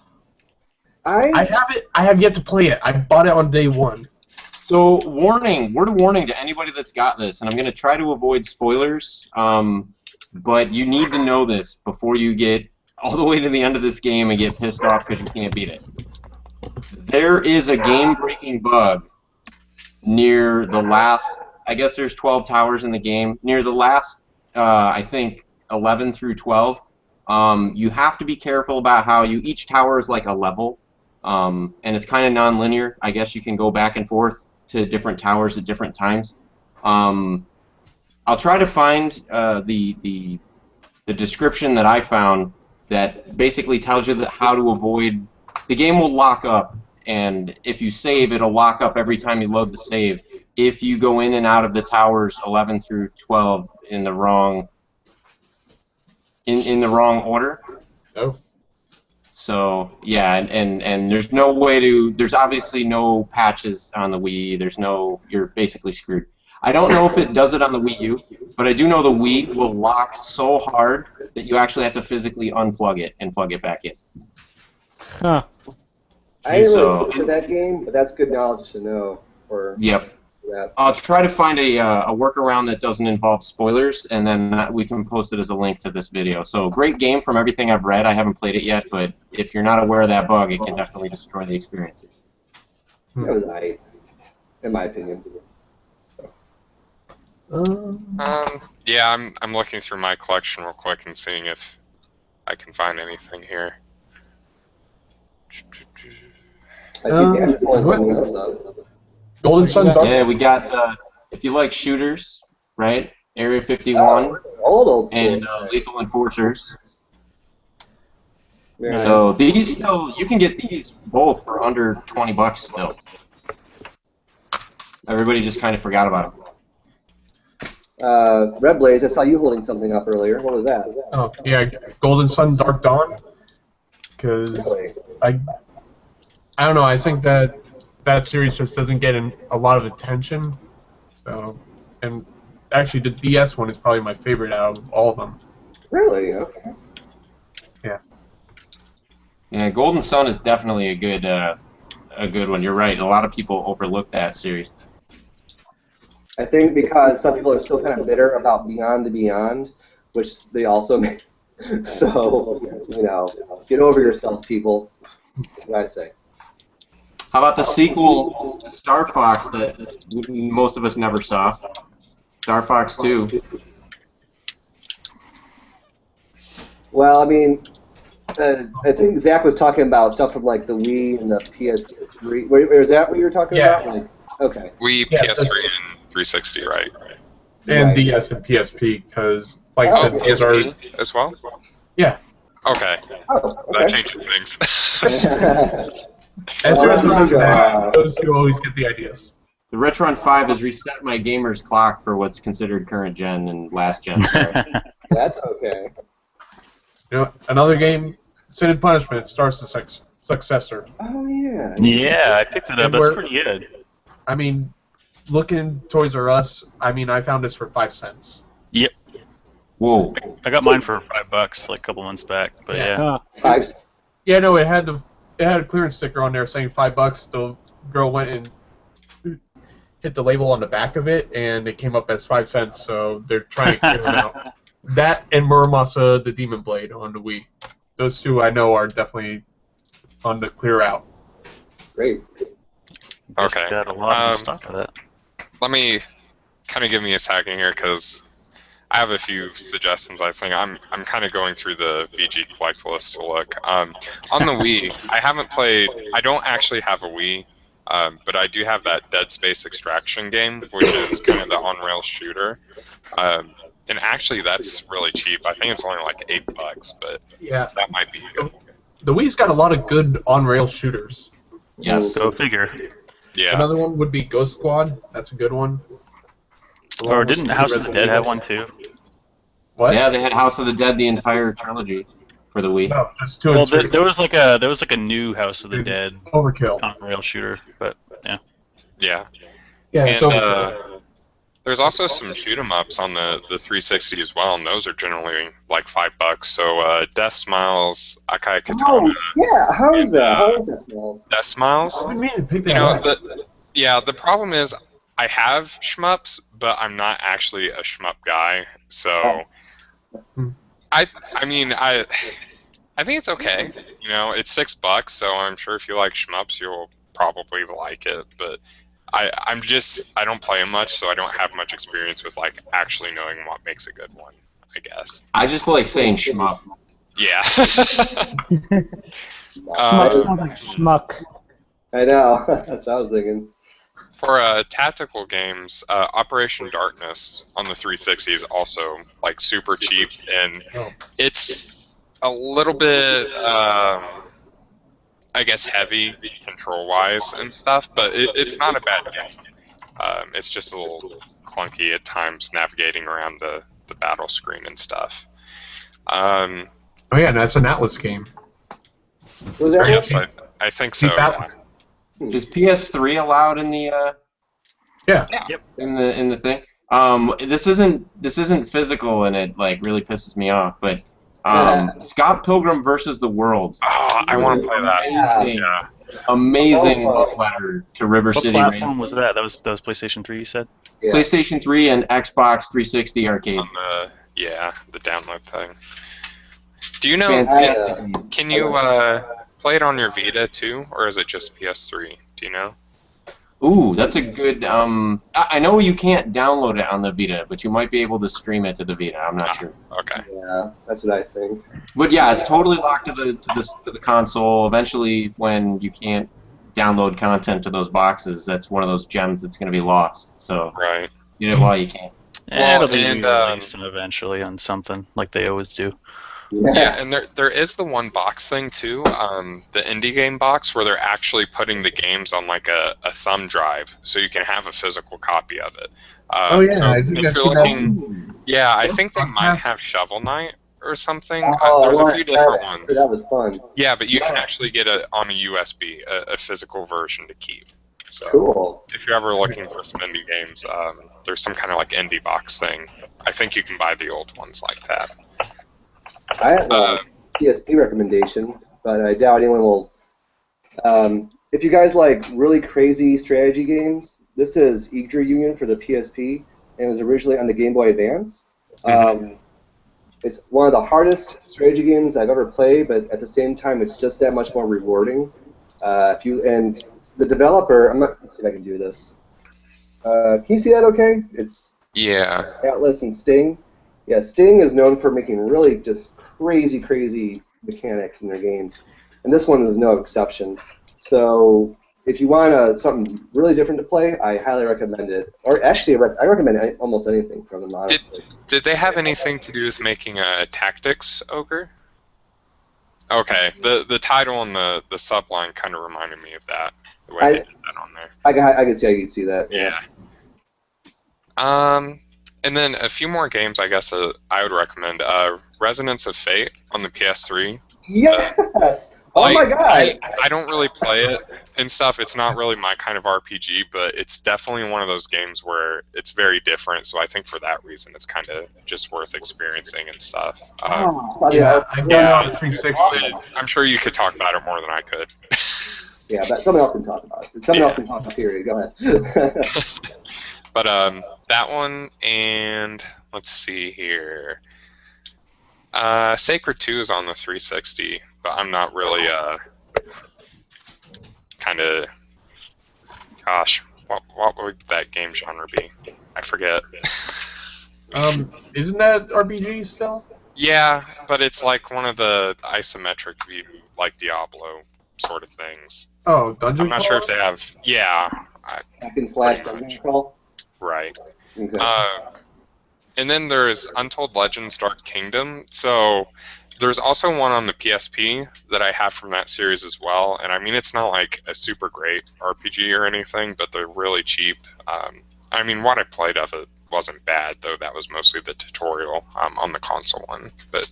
I have it. I have yet to play it. I bought it on day one.
So, word of warning to anybody that's got this, and I'm going to try to avoid spoilers, but you need to know this before you get all the way to the end of this game and get pissed off because you can't beat it. There is a game-breaking bug near the last, I guess there's 12 towers in the game, near the last, I think, 11 through 12. You have to be careful about how each tower is like a level, and it's kind of non-linear. I guess you can go back and forth to different towers at different times. I'll try to find the description that I found that basically tells you how to avoid. The game will lock up, and if you save, it'll lock up every time you load the save. If you go in and out of the towers 11 through 12 in the wrong in the wrong order.
Oh.
So yeah, and there's no way to. There's obviously no patches on the Wii. You're basically screwed. I don't know if it does it on the Wii U, but I do know the Wii will lock so hard that you actually have to physically unplug it and plug it back in.
Huh.
I didn't really
So-
play for that game, but that's good knowledge to know. For
Yep.
that.
I'll try to find a workaround that doesn't involve spoilers, and then we can post it as a link to this video. So great game from everything I've read. I haven't played it yet, but if you're not aware of that bug, it can definitely destroy the experience.
That was alright, in my opinion.
Yeah, I'm looking through my collection real quick and seeing if I can find anything here.
I see Dash pulling something else up.
Golden Sun Dark.
Yeah, we got, if you like shooters, right? Area 51
Oh, old school.
and Lethal Enforcers.
Very nice.
So these still, you can get these both for under $20 still. Everybody just kind of forgot about them.
Red Blaze, I saw you holding something up earlier. What was that?
Oh, yeah, Golden Sun Dark Dawn. Because
Really?
I don't know. I think that series just doesn't get a lot of attention. So, and actually, the DS one is probably my favorite out of all of them.
Really? Okay.
Yeah, Golden Sun is definitely a good one. You're right. A lot of people overlook that series.
I think because some people are still kind of bitter about Beyond the Beyond, which they also made. So, get over yourselves, people. That's what I say.
How about the sequel, Star Fox, that most of us never saw? Star Fox 2.
Well, I mean, I think Zach was talking about stuff from like the Wii and the PS3. Wait, is that what you were talking
Yeah.
about? Like, okay.
Wii,
Yeah,
PS3, and 360, right?
And
Right.
DS and PSP, because, like I
Oh,
said, those are...
PSP as well?
Yeah.
Okay,
Oh,
that
okay.
changes things.
As soon as
Well,
those are
uh,
back, those two always get the ideas.
The Retron 5 has reset my gamer's clock for what's considered current gen and last gen. So.
That's okay.
You know, another game, Sin and Punishment, starts the successor.
Oh yeah.
Yeah, I picked it up.
And
That's
we're-
pretty good.
I mean, looking Toys R Us, I mean, I found this for 5 cents.
Yep,
Whoa.
I got mine for $5 like a couple months back. But yeah,
Five.
Yeah, no, it had a clearance sticker on there saying $5. The girl went and hit the label on the back of it, and it came up as 5 cents. So they're trying to clear them out. That and Muramasa the Demon Blade on the Wii. Those two I know are definitely fun to clear out.
Great.
Just
Okay.
got a lot of
Um,
stock of that.
Let me kind of give me a second here because I have a few suggestions. I think I'm kind of going through the VG Collect list to look. On the Wii, I haven't played. I don't actually have a Wii, but I do have that Dead Space Extraction game, which is kind of the on-rail shooter. And actually, that's really cheap. I think it's only like $8, but
Yeah,
that might be good.
the Wii's got a lot of good on-rail shooters.
Yes.
Go figure.
Yeah.
Another one would be Ghost Squad. That's a good one.
Or didn't House of the Dead have one too?
What?
Yeah, they had House of the Dead, the entire trilogy for the Wii.
No, just 2
Well,
and 3.
there was like a new House of the Dead
Overkill.
on-rail shooter, but yeah.
Yeah.
Yeah,
And
so
there's also some shoot 'em ups on the 360 as well, and those are generally like $5. So Death Smiles, Akai Katana,
Oh yeah. How is that? How is that smells?
Death Smiles.
I mean, pick
You
that
know,
up.
the problem is I have shmups, but I'm not actually a shmup guy. So I think it's okay. You know, it's $6, so I'm sure if you like shmups, you'll probably like it. But I don't play them much, so I don't have much experience with like actually knowing what makes a good one, I guess.
I just like saying shmup.
Yeah.
Shmuck sounds like schmuck.
I know. That's what I was thinking.
For tactical games, Operation Darkness on the 360 is also like super cheap, and it's a little bit, I guess, heavy control-wise and stuff, but it's not a bad game. It's just a little clunky at times navigating around the battle screen and stuff.
Oh yeah, that's an Atlas game.
Was that
Yes, I think so.
Cheap Atlas.
Is PS3 allowed in the
Yeah.
in the thing? This isn't physical, and it like really pisses me off. But Scott Pilgrim versus the World.
Oh, I want to play that.
Amazing, amazing love letter to River
What
City
platform
Range.
was that? That was PlayStation 3, you said?
Yeah.
PlayStation 3 and Xbox 360 arcade.
On the download thing. Do you know?
Fantastic.
Can you play it on your Vita too, or is it just PS3? Do you know?
Ooh, that's a good. I know you can't download it on the Vita, but you might be able to stream it to the Vita. I'm not sure.
Okay.
Yeah, that's what I think.
But yeah, it's totally locked to the console. Eventually, when you can't download content to those boxes, that's one of those gems that's going to be lost. So
Right.
you know while you can.
Well,
It'll be
and,
released eventually on something, like they always do.
Yeah, and there is the one box thing too, the indie game box, where they're actually putting the games on like a thumb drive, so you can have a physical copy of it.
Oh yeah,
so
I think
if
I've
you're
seen
looking, yeah, I think they might
fantastic.
have Shovel Knight or something.
Oh,
There's a
I
few
want
different
that.
ones.
That was fun.
Yeah, but you can actually get it on a USB, a physical version to keep. So
Cool.
if you're ever looking for some indie games, there's some kind of like indie box thing. I think you can buy the old ones like that.
I have a PSP recommendation, but I doubt anyone will. If you guys like really crazy strategy games, this is Yggdra Union for the PSP, and it was originally on the Game Boy Advance. It's one of the hardest strategy games I've ever played, but at the same time, it's just that much more rewarding. And the developer, let's see if I can do this. Can you see that okay? It's
Yeah.
Atlas and Sting. Yeah, Sting is known for making really just crazy mechanics in their games, and this one is no exception. So if you want something really different to play, I highly recommend it. Or actually, I recommend almost anything from them, honestly.
Did they have anything to do with making a tactics ogre? Okay, the title and the subline kind of reminded me of that. The way they did that on there.
I could see that.
Yeah. And then a few more games I guess I would recommend. Resonance of Fate on the PS3.
Yes! Oh my god!
I don't really play it and stuff. It's not really my kind of RPG, but it's definitely one of those games where it's very different. So I think for that reason, it's kind of just worth experiencing and stuff.
I got it on 360.
I'm sure you could talk about it more than I could.
Yeah, but someone else can talk about it. Someone else can talk. Period. Go ahead.
But that one, and let's see here. Sacred 2 is on the 360, but I'm not really kind of. Gosh, what would that game genre be? I forget.
Isn't that RPG still?
Yeah, but it's like one of the isometric view, like Diablo sort of things.
Oh, Dungeon
I'm not
Crawl?
sure if they have. Yeah.
Hack and slash dungeon crawl.
Right.
Okay.
And then there's Untold Legends Dark Kingdom. So there's also one on the PSP that I have from that series as well. And I mean, it's not like a super great RPG or anything, but they're really cheap. I mean, what I played of it wasn't bad, though that was mostly the tutorial on the console one. But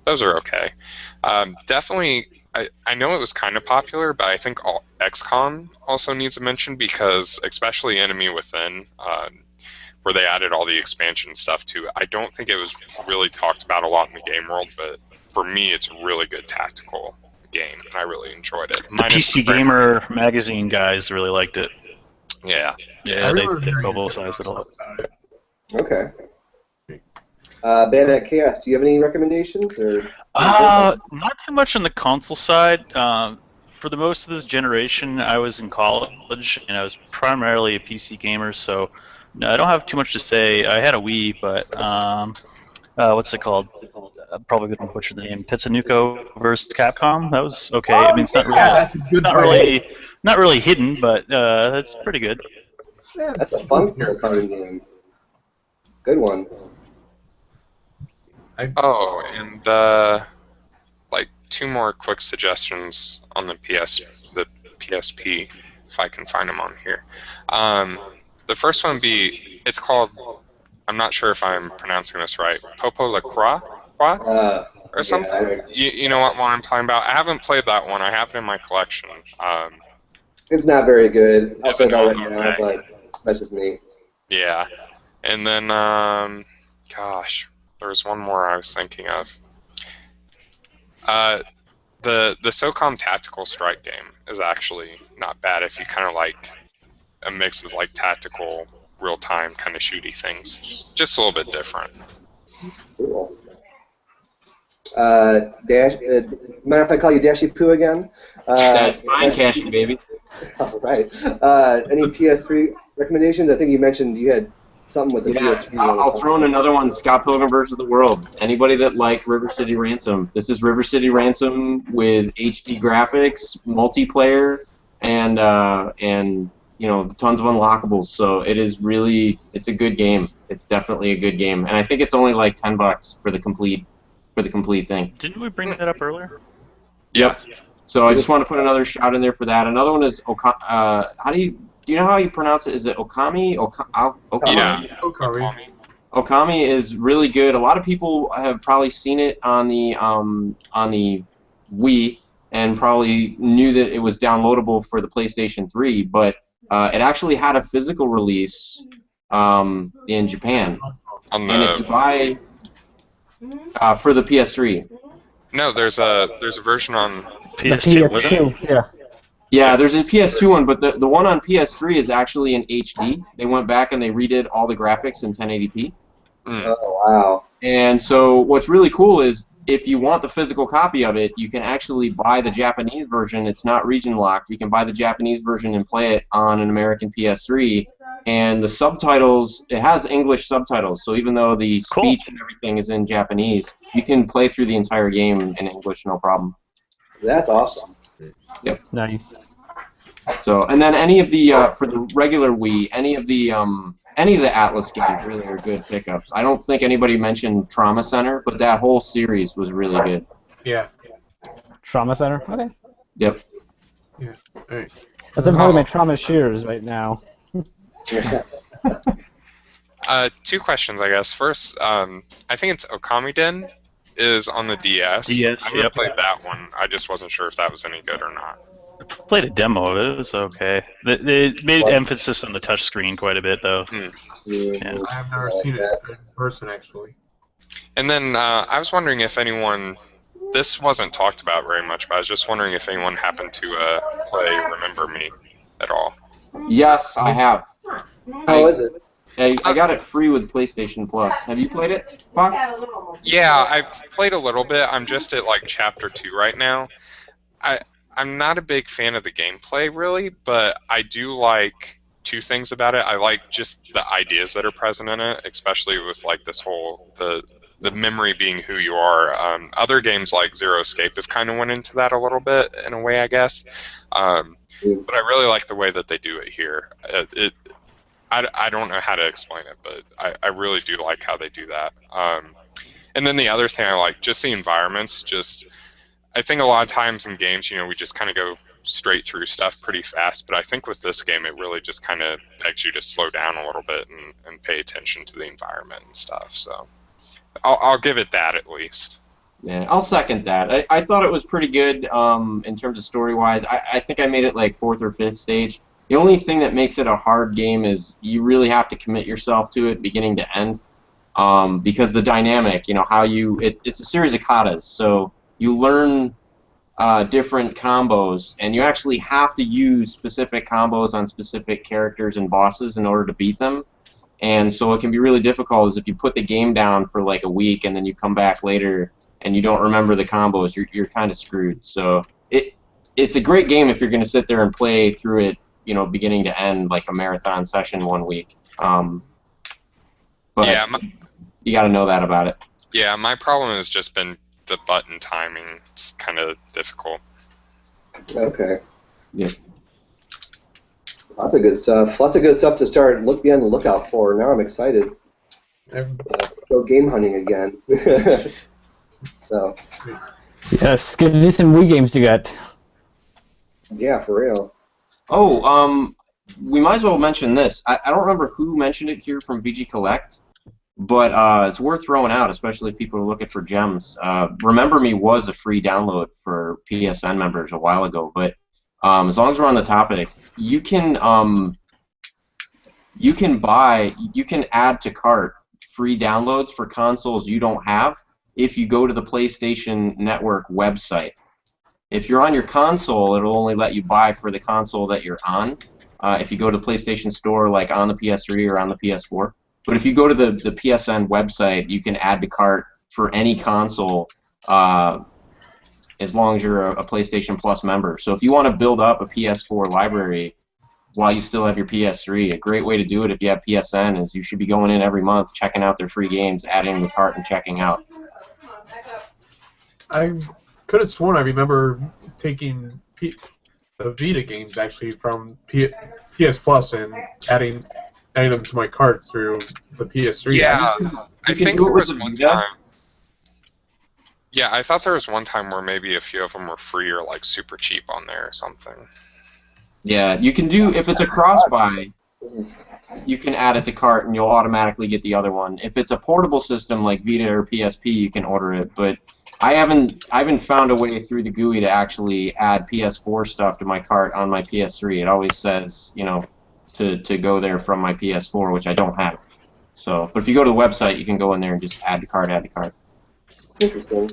those are okay. Definitely, I know it was kind of popular, but I think XCOM also needs a mention because, especially Enemy Within, where they added all the expansion stuff to it, I don't think it was really talked about a lot in the game world, but for me, it's a really good tactical game, and I really enjoyed it.
The PC Gamer magazine guys really liked it.
Yeah.
Yeah, they publicized it a lot.
Okay. Bandit Chaos, do you have any recommendations? Or
not too much on the console side. For the most of this generation, I was in college, and I was primarily a PC gamer, so no, I don't have too much to say. I had a Wii, but what's it called? I'm probably going to butcher the name. Tetsunuko versus Capcom. That was okay. I mean, it's not really,
that's a good
not really hidden, but it's pretty good.
Yeah, that's a fun game. Good one.
Oh, and like 2 more quick suggestions on the PSP, if I can find them on here. The first one it's called, I'm not sure if I'm pronouncing this right, Popo La Croix? Or something?
Yeah,
you know what one I'm talking about? I haven't played that one. I have it in my collection.
It's not very good. I'll say that right now,
Okay.
but that's just me.
Yeah. And then, gosh, there was one more I was thinking of. The SOCOM Tactical Strike game is actually not bad if you kind of like a mix of like tactical, real-time kind of shooty things. Just a little bit different.
Cool. Mind if I call you Dashy Poo again?
That's fine, Cashy, baby.
All right. Any PS3 recommendations? I think you mentioned you had something with the PS3.
I'll throw in another one, Scott Pilgrim vs. the World. Anybody that liked River City Ransom, this is River City Ransom with HD graphics, multiplayer, and you know, tons of unlockables. So it's a good game. It's definitely a good game, and I think it's only like $10 for the complete thing.
Didn't we bring that up earlier?
Yeah.
So I just want to put another shout in there for that. Another one is do you know how you pronounce it? Is it Okami? Okami?
Yeah.
Okami.
Okami is really good. A lot of people have probably seen it on the Wii and probably knew that it was downloadable for the PlayStation 3, but it actually had a physical release in Japan.
On
And if you buy for the PS3.
No, there's a version on
PS2 with it?
PS2, yeah.
Yeah, there's a PS2 one, but the one on PS3 is actually in HD. They went back and they redid all the graphics in 1080p.
Oh, wow.
And so what's really cool is if you want the physical copy of it, you can actually buy the Japanese version. It's not region locked. You can buy the Japanese version and play it on an American PS3. And the subtitles, it has English subtitles. So even though the
Cool.
speech and everything is in Japanese, you can play through the entire game in English, no problem.
That's awesome.
Nice.
So, and then any of the for the regular Wii, any of the Atlas games really are good pickups. I don't think anybody mentioned Trauma Center, but that whole series was really good.
Yeah.
Trauma Center? Okay.
Yep.
Yeah. All right.
That's probably my trauma shears right now.
Two questions, I guess. First, I think it's Okamiden is on the DS.
DS,
I never played that one. I just wasn't sure if that was any good or not.
Played a demo of it. It was okay. They made emphasis on the touch screen quite a bit, though. Yeah.
I have never seen it in person, actually.
And then I was wondering if anyone, this wasn't talked about very much, but I was just wondering if anyone happened to play Remember Me at all.
Yes, I have.
How is it?
I got it free with PlayStation Plus. Have you played it, Fox?
Yeah, I've played a little bit. I'm just at like chapter 2 right now. I'm not a big fan of the gameplay, really, but I do like two things about it. I like just the ideas that are present in it, especially with like this whole the memory being who you are. Other games like Zero Escape have kind of went into that a little bit in a way, I guess. But I really like the way that they do it here. I don't know how to explain it, but I really do like how they do that. And then the other thing I like, just the environments. I think a lot of times in games, we just kind of go straight through stuff pretty fast. But I think with this game, it really just kind of begs you to slow down a little bit and pay attention to the environment and stuff. So I'll give it that at least.
Yeah, I'll second that. I thought it was pretty good in terms of story-wise. I think I made it like 4th or 5th stage. The only thing that makes it a hard game is you really have to commit yourself to it beginning to end because the dynamic, it's a series of katas, so you learn different combos, and you actually have to use specific combos on specific characters and bosses in order to beat them. And so it can be really difficult is if you put the game down for like a week and then you come back later and you don't remember the combos, you're kind of screwed. So it's a great game if you're going to sit there and play through it, beginning to end, like a marathon session 1 week. But
yeah,
you got to know that about it.
Yeah, my problem has just been the button timing. It's kind of difficult.
Okay.
Yeah.
Lots of good stuff. Lots of good stuff to start. Be on the lookout for. Now I'm excited. Go game hunting again. So.
Yes, give me some Wii games to get.
Yeah, for real.
Oh, we might as well mention this. I don't remember who mentioned it here from VG Collect, but it's worth throwing out, especially if people are looking for gems. Remember Me was a free download for PSN members a while ago, but as long as we're on the topic, you can add to cart free downloads for consoles you don't have if you go to the PlayStation Network website. If you're on your console, it'll only let you buy for the console that you're on. If you go to the PlayStation Store, like on the PS3 or on the PS4. But if you go to the PSN website, you can add to cart for any console as long as you're a PlayStation Plus member. So if you want to build up a PS4 library while you still have your PS3, a great way to do it if you have PSN is you should be going in every month, checking out their free games, adding the cart, and checking out.
I could have sworn I remember taking the Vita games actually from PS Plus and adding them to my cart through the PS3.
Yeah, I think there was
with the
one
Vita?
time. Yeah, I thought there was one time where maybe a few of them were free or like super cheap on there or something.
Yeah, you can do, if it's a cross-buy, you can add it to cart and you'll automatically get the other one. If it's a portable system like Vita or PSP, you can order it, but I haven't found a way through the GUI to actually add PS4 stuff to my cart on my PS3. It always says, to go there from my PS4, which I don't have. So, but if you go to the website, you can go in there and just add to cart.
Interesting.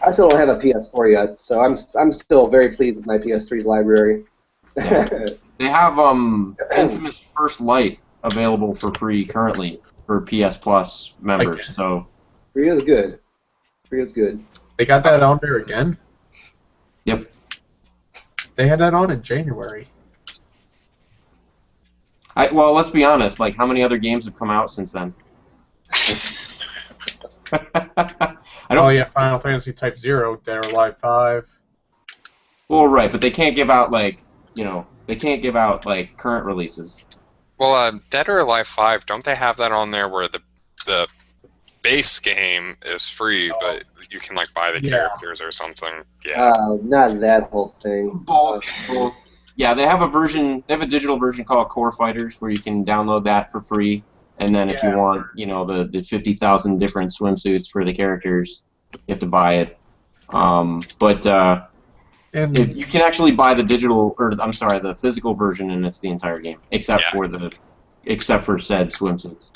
I still don't have a PS4 yet, so I'm still very pleased with my PS3's library.
They have Infamous First Light available for free currently for PS Plus members. So
Free is good. Free is good.
They got that on there again?
Yep.
They had that on in January.
Well, let's be honest. Like, how many other games have come out since then?
Oh yeah, Final Fantasy Type 0, Dead or Alive 5.
Well, right, but they can't give out they can't give out like current releases.
Well, Dead or Alive 5, don't they have that on there where the base game is free, but you can like buy the characters or something? Yeah.
Not that whole thing.
Both. Yeah, they have a version. They have a digital version called Core Fighters where you can download that for free. And then if you want, the 50,000 different swimsuits for the characters, you have to buy it. If you can actually buy the the physical version, and it's the entire game, except for said swimsuits.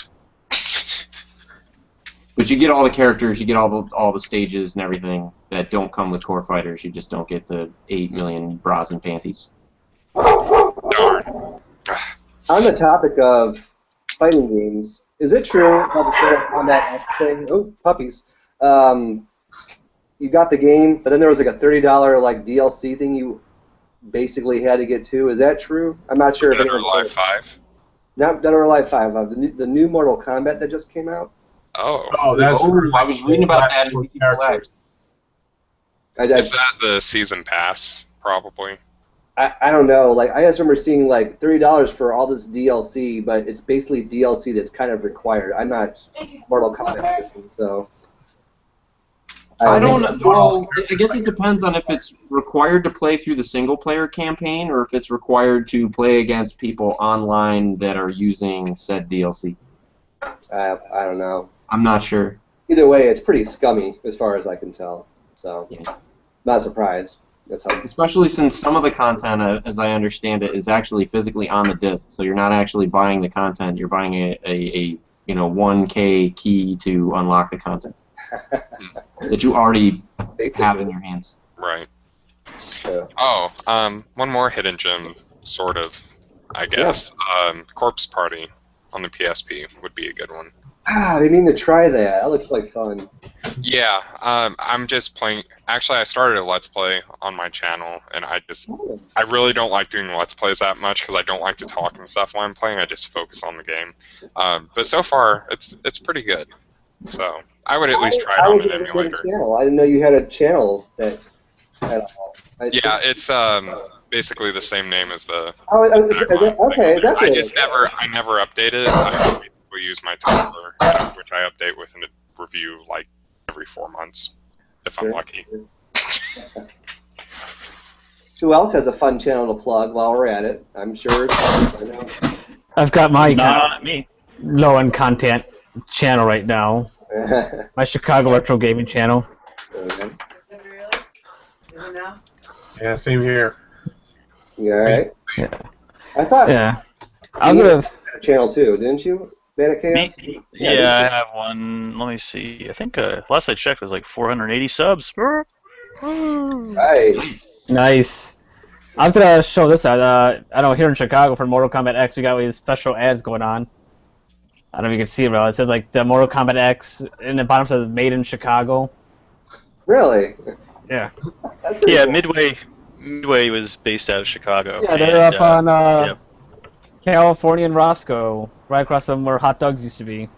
But you get all the characters, you get all the stages and everything that don't come with Core Fighters. You just don't get the 8 million bras and panties.
Darn.
On the topic of fighting games, is it true about the Mortal Kombat X thing? Oh, puppies. You got the game, but then there was like a $30 like DLC thing you basically had to get to. Is that true? I'm not sure.
Dead or Alive 5?
Not Dead or Alive 5. The new Mortal Kombat that just came out.
Oh,
that's
I was reading about that in Wiki Black.
Is that the season pass? Probably.
I don't know. Like I just remember seeing like $30 for all this DLC, but it's basically DLC that's kind of required. I'm not Mortal Kombat person, so.
I don't know. Well, I guess it depends on if it's required to play through the single-player campaign or if it's required to play against people online that are using said DLC.
I don't know.
I'm not sure.
Either way, it's pretty scummy as far as I can tell. So, not surprised. That's how.
Especially since some of the content, as I understand it, is actually physically on the disc. So you're not actually buying the content. You're buying a 1K key to unlock the content that you already have in your hands.
Right.
Yeah.
Oh, one more hidden gem, sort of, I guess. Corpse Party on the PSP would be a good one.
I mean to try that. That looks like fun.
Yeah, I'm just playing. Actually, I started a Let's Play on my channel, and I really don't like doing Let's Plays that much because I don't like to talk and stuff while I'm playing. I just focus on the game. But so far, it's pretty good. So I would at least try it on an emulator.
Channel. I didn't know you had a channel that had all.
It's basically the same name as the.
Okay, that's it.
I never update it. I basically use my Tumblr, which I update with a review like every 4 months, if I'm lucky.
Who else has a fun channel to plug while we're at it? I'm sure.
I've got my
Not me.
low-end content channel right now. My Chicago Retro Gaming channel.
Yeah, same here.
You alright?
Yeah.
I thought
I was gonna.
a channel too, didn't you? Bandit Chaos?
Yeah, I have one. Let me see. I think last I checked was like 480 subs.
Right.
Nice. I was gonna show this out. I know here in Chicago for Mortal Kombat X, we got these special ads going on. I don't know if you can see it, but it says like the Mortal Kombat X, in the bottom says "Made in Chicago."
Really?
Yeah.
That's pretty cool.
Midway was based out of Chicago.
Yeah, they're up on California and Roscoe, right across from where hot dogs used to be.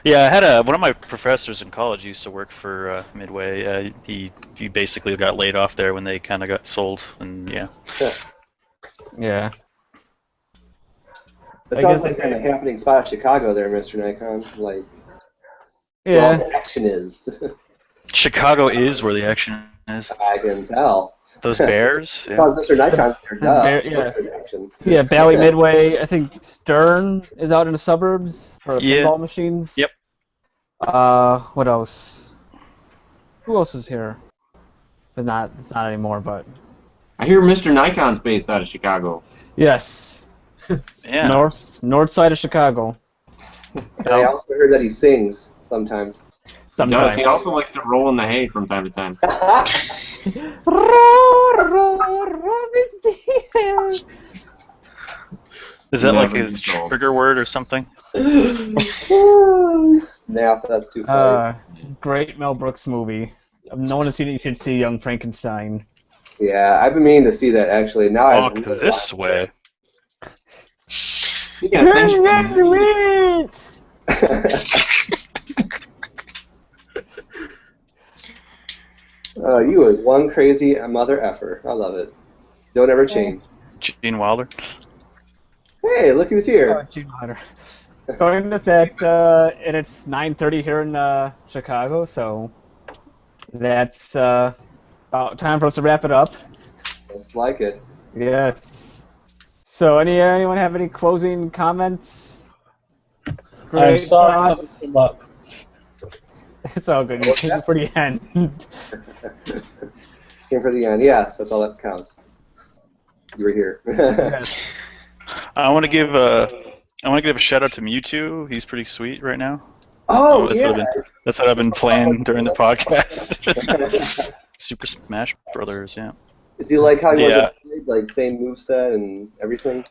Yeah, I had one of my professors in college used to work for Midway. He basically got laid off there when they kind of got sold, and yeah.
Yeah.
That sounds like kind of happening spot in Chicago there, Mr. Nikon. Like,
yeah.
where all the action is.
Chicago is where the action is.
I can tell.
Those Bears.
Because Mr. Nikon's there, duh.
Yeah.
Action.
Yeah, Bally Midway. I think Stern is out in the suburbs for pinball machines.
Yep.
What else? Who else was here? It's not anymore, but.
I hear Mr. Nikon's based out of Chicago.
Yes.
Yeah.
North side of Chicago.
And I also heard that he sings sometimes.
He does. He also likes to roll in the hay from time to time.
Is that like
Never
his
installed.
trigger word or something?
Snap, that's too funny.
Great Mel Brooks movie. No one has seen it. You should see Young Frankenstein.
Yeah, I've been meaning to see that actually. Now I
Walk this way.
Speaking of things,
You was one crazy mother effer. I love it. Don't ever change.
Gene Wilder.
Hey, look who's here.
Gene Wilder. Join us at and it's 9:30 here in Chicago, so that's about time for us to wrap it up.
Looks like it.
Yes. So anyone have any closing comments?
I'm
Great
sorry
thoughts?
something came up.
It's all good. You came for the end.
Came for the end. Yes, that's all that counts. You were here.
I want to give a shout out to Mewtwo. He's pretty sweet right now.
Oh,
that's
yeah.
That's what I've been playing during the podcast. Super Smash Brothers, yeah.
Is he like how he
Yeah.
was like same moveset and everything?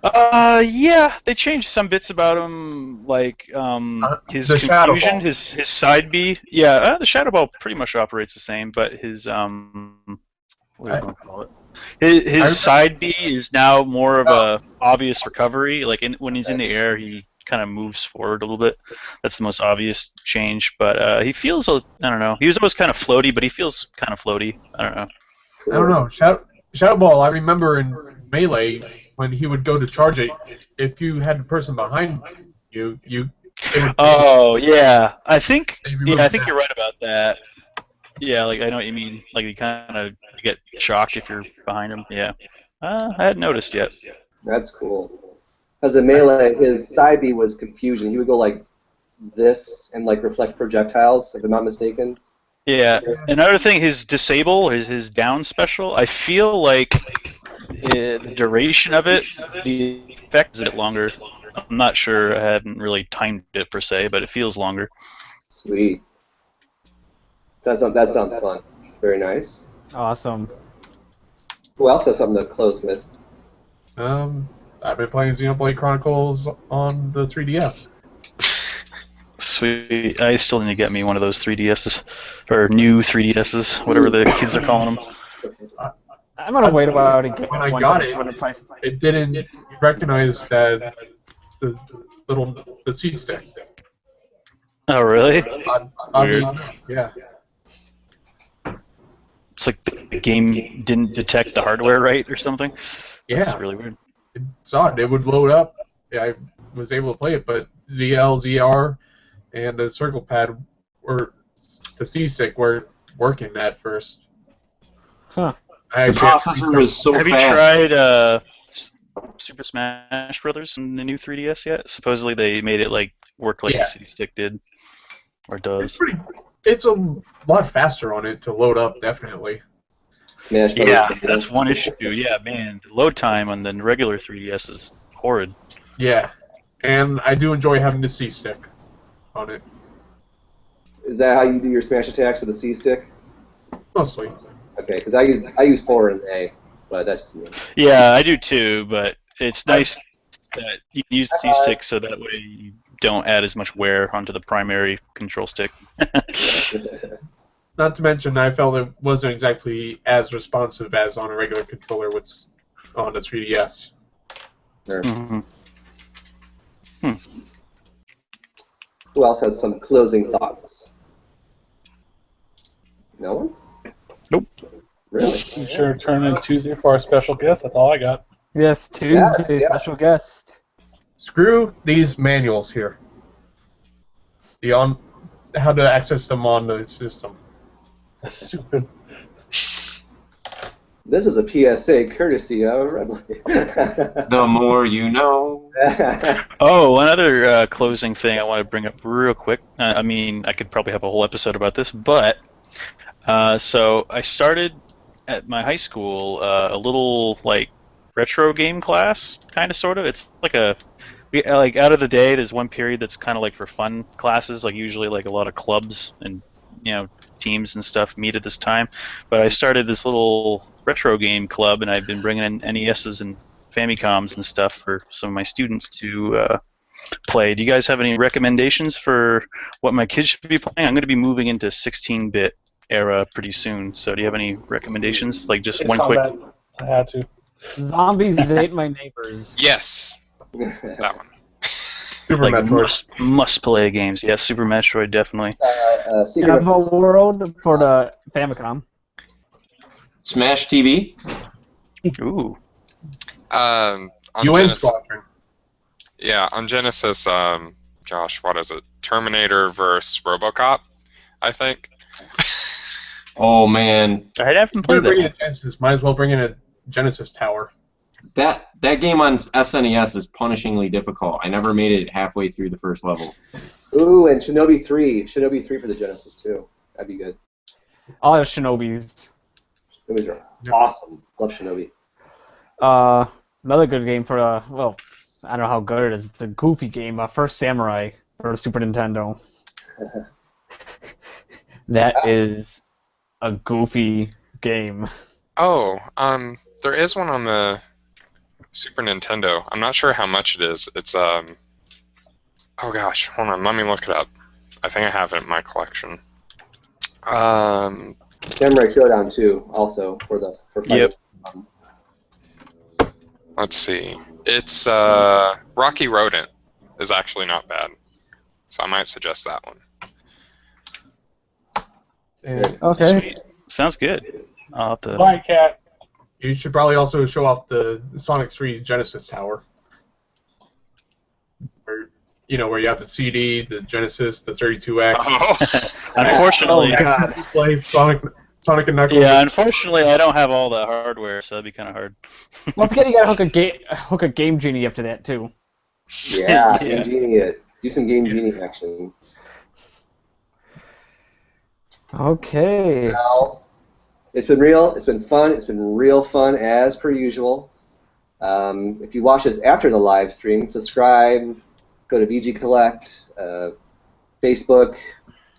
Yeah, they changed some bits about him, like his
the Shadow
confusion,
Ball.
his side B. Yeah, the Shadow Ball pretty much operates the same, but his what do you call it? His side B is now more of a obvious recovery. Like when he's in the air, he kind of moves forward a little bit. That's the most obvious change. But he feels, I don't know. He was always kind of floaty, but he feels kind of floaty. I don't know.
I don't know. Shadow Ball, I remember in Melee, when he would go to charge it, if you had the person behind you, it would...
Oh, yeah. I think
They removed
I think
that.
you're right about that. Yeah, like I know what you mean. Like you kind of get shocked if you're behind him. Yeah. I hadn't noticed yet.
That's cool. As a melee, his side B was confusion. He would go like this and like reflect projectiles, if I'm not mistaken.
Yeah. Another thing, his disable, his down special. I feel like the duration of it, the effect is a bit longer. I'm not sure. I haven't really timed it per se, but it feels longer.
Sweet. That sounds fun. Very nice.
Awesome.
Who else has something to close with?
I've been playing Xenoblade Chronicles on the 3DS.
Sweet. I still need to get me one of those 3DSs, or new 3DSs, whatever the kids are calling them.
I'm gonna wait a while to get
When I
one
got
when
it,
price.
it didn't recognize that the C stick.
Oh, really?
Oddly,
Weird.
yeah.
It's like the game didn't detect the hardware right or something.
Yeah.
That's really weird.
It's odd. It would load up. Yeah, I was able to play it, but ZL, ZR, and the circle pad or the C stick weren't working at first.
Huh.
I
the
actually had to
processor was so
Have you
fast.
tried Super Smash Brothers in the new 3DS yet? Supposedly they made it like work like
Yeah.
the CD stick did, or
It's
does.
pretty. It's a lot faster on it to load up, definitely.
Smash Brothers.
Yeah,
Beta.
that's one issue. Yeah, man, the load time on the regular 3DS is horrid.
Yeah, and I do enjoy having the C stick on it
Is that how you do your smash attacks with the C stick?
mostly.
Okay, because I use 4 and A, but that's just me.
Yeah, I do too, but it's nice that you can use the C stick so that way you don't add as much wear onto the primary control stick.
Not to mention, I felt it wasn't exactly as responsive as on a regular controller with on the 3DS.
Sure.
Mhm.
Who else has some closing thoughts? No one?
Nope.
Really?
Be sure to turn in Tuesday for our special guest. That's all I got.
Yes, Tuesday
Yes, yes.
special guest.
Screw these manuals here. How to access them on the system.
That's stupid.
This is a PSA courtesy of Redley.
The more you know.
Oh, one other closing thing I want to bring up real quick. I mean, I could probably have a whole episode about this, but so I started at my high school a little like retro game class, kind of sort of. It's like like out of the day, there's one period that's kind of like for fun classes, like usually like a lot of clubs and teams and stuff meet at this time. But I started this little retro game club, and I've been bringing in NESs and Famicoms and stuff for some of my students to play. Do you guys have any recommendations for what my kids should be playing? I'm going to be moving into 16-bit era pretty soon. So do you have any recommendations? Like just
It's
one quick.
combat. I had to.
Zombies ate my neighbors.
Yes, that one.
Super
Like
Metroid.
must play games. Yes, Super Metroid definitely.
Secret of,
Evo World for the Famicom.
Smash TV.
Ooh.
On
UN
Genesis,
Squadron.
yeah, on Genesis, gosh, what is it? Terminator versus RoboCop, I think.
Oh man,
I haven't
You're
played
bringing
that.
a Genesis. Might as well bring in a Genesis Tower.
that game on SNES is punishingly difficult. I never made it halfway through the first level.
ooh, and Shinobi 3. Shinobi 3 for the Genesis, too. That'd be good.
All the Shinobis.
Shinobis are awesome. Love Shinobi.
Another good game for well, I don't know how good it is. It's a goofy game. First Samurai for Super Nintendo. That is a goofy game.
Oh, there is one on the Super Nintendo. I'm not sure how much it is. It's oh gosh, hold on, let me look it up. I think I have it in my collection.
Samurai Showdown 2, also, for fighting.
Yep.
Let's see. It's Rocky Rodent is actually not bad, so I might suggest that one.
And
Okay.
Sweet. Sounds good. I'll have to.
Blind Cat.
you should probably also show off the Sonic 3 Genesis Tower. Where, where you have the CD, the Genesis, the 32X.
Oh,
Unfortunately,
Oh, God.
Play Sonic and Knuckles.
yeah. Unfortunately, I don't have all the hardware, so that'd be kind of hard.
Don't forget you gotta hook a Game Genie up to that too.
Yeah,
Yeah.
Game Genie. Do some Game Genie action.
Okay.
Well, it's been real. It's been fun. It's been real fun as per usual. If you watch this after the live stream, subscribe. Go to VG Collect, Facebook,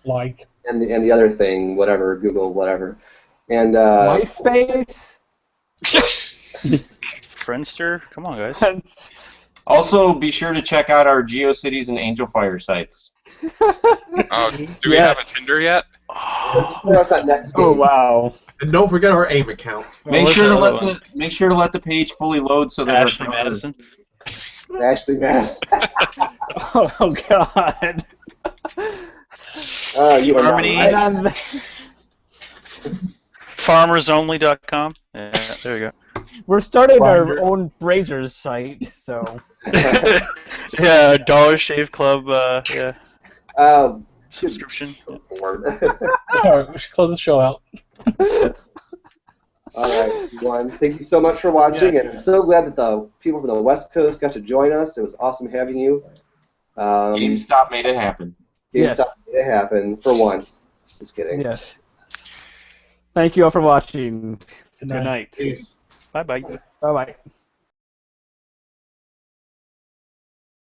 Like.
and the other thing, whatever, Google, whatever. And
MySpace.
Friendster, come on, guys.
Also, be sure to check out our GeoCities and Angel Fire sites.
oh, do we have a
Yes.
Tinder yet?
that's not next game.
Oh wow.
And don't forget our AIM account.
Make
what's
sure to
the
let
other
the page fully load so that
Ashley Madison.
Ashley Mass.
Oh God.
You are not
Harmony.
right.
FarmersOnly.com. Yeah, there you
We're starting our
Grinder.
own Brazers site, so.
go. Yeah, Dollar Shave Club. Yeah,
Um,
subscription.
bored.
Alright, we should close the show out.
All right, everyone. Thank you so much for watching, and I'm so glad that the people from the West Coast got to join us. It was awesome having you.
GameStop made it happen.
Yes.
GameStop made it happen for once. Just kidding.
Yes. Thank you all for watching.
Good
Good night.
Peace.
Bye bye.
Bye bye.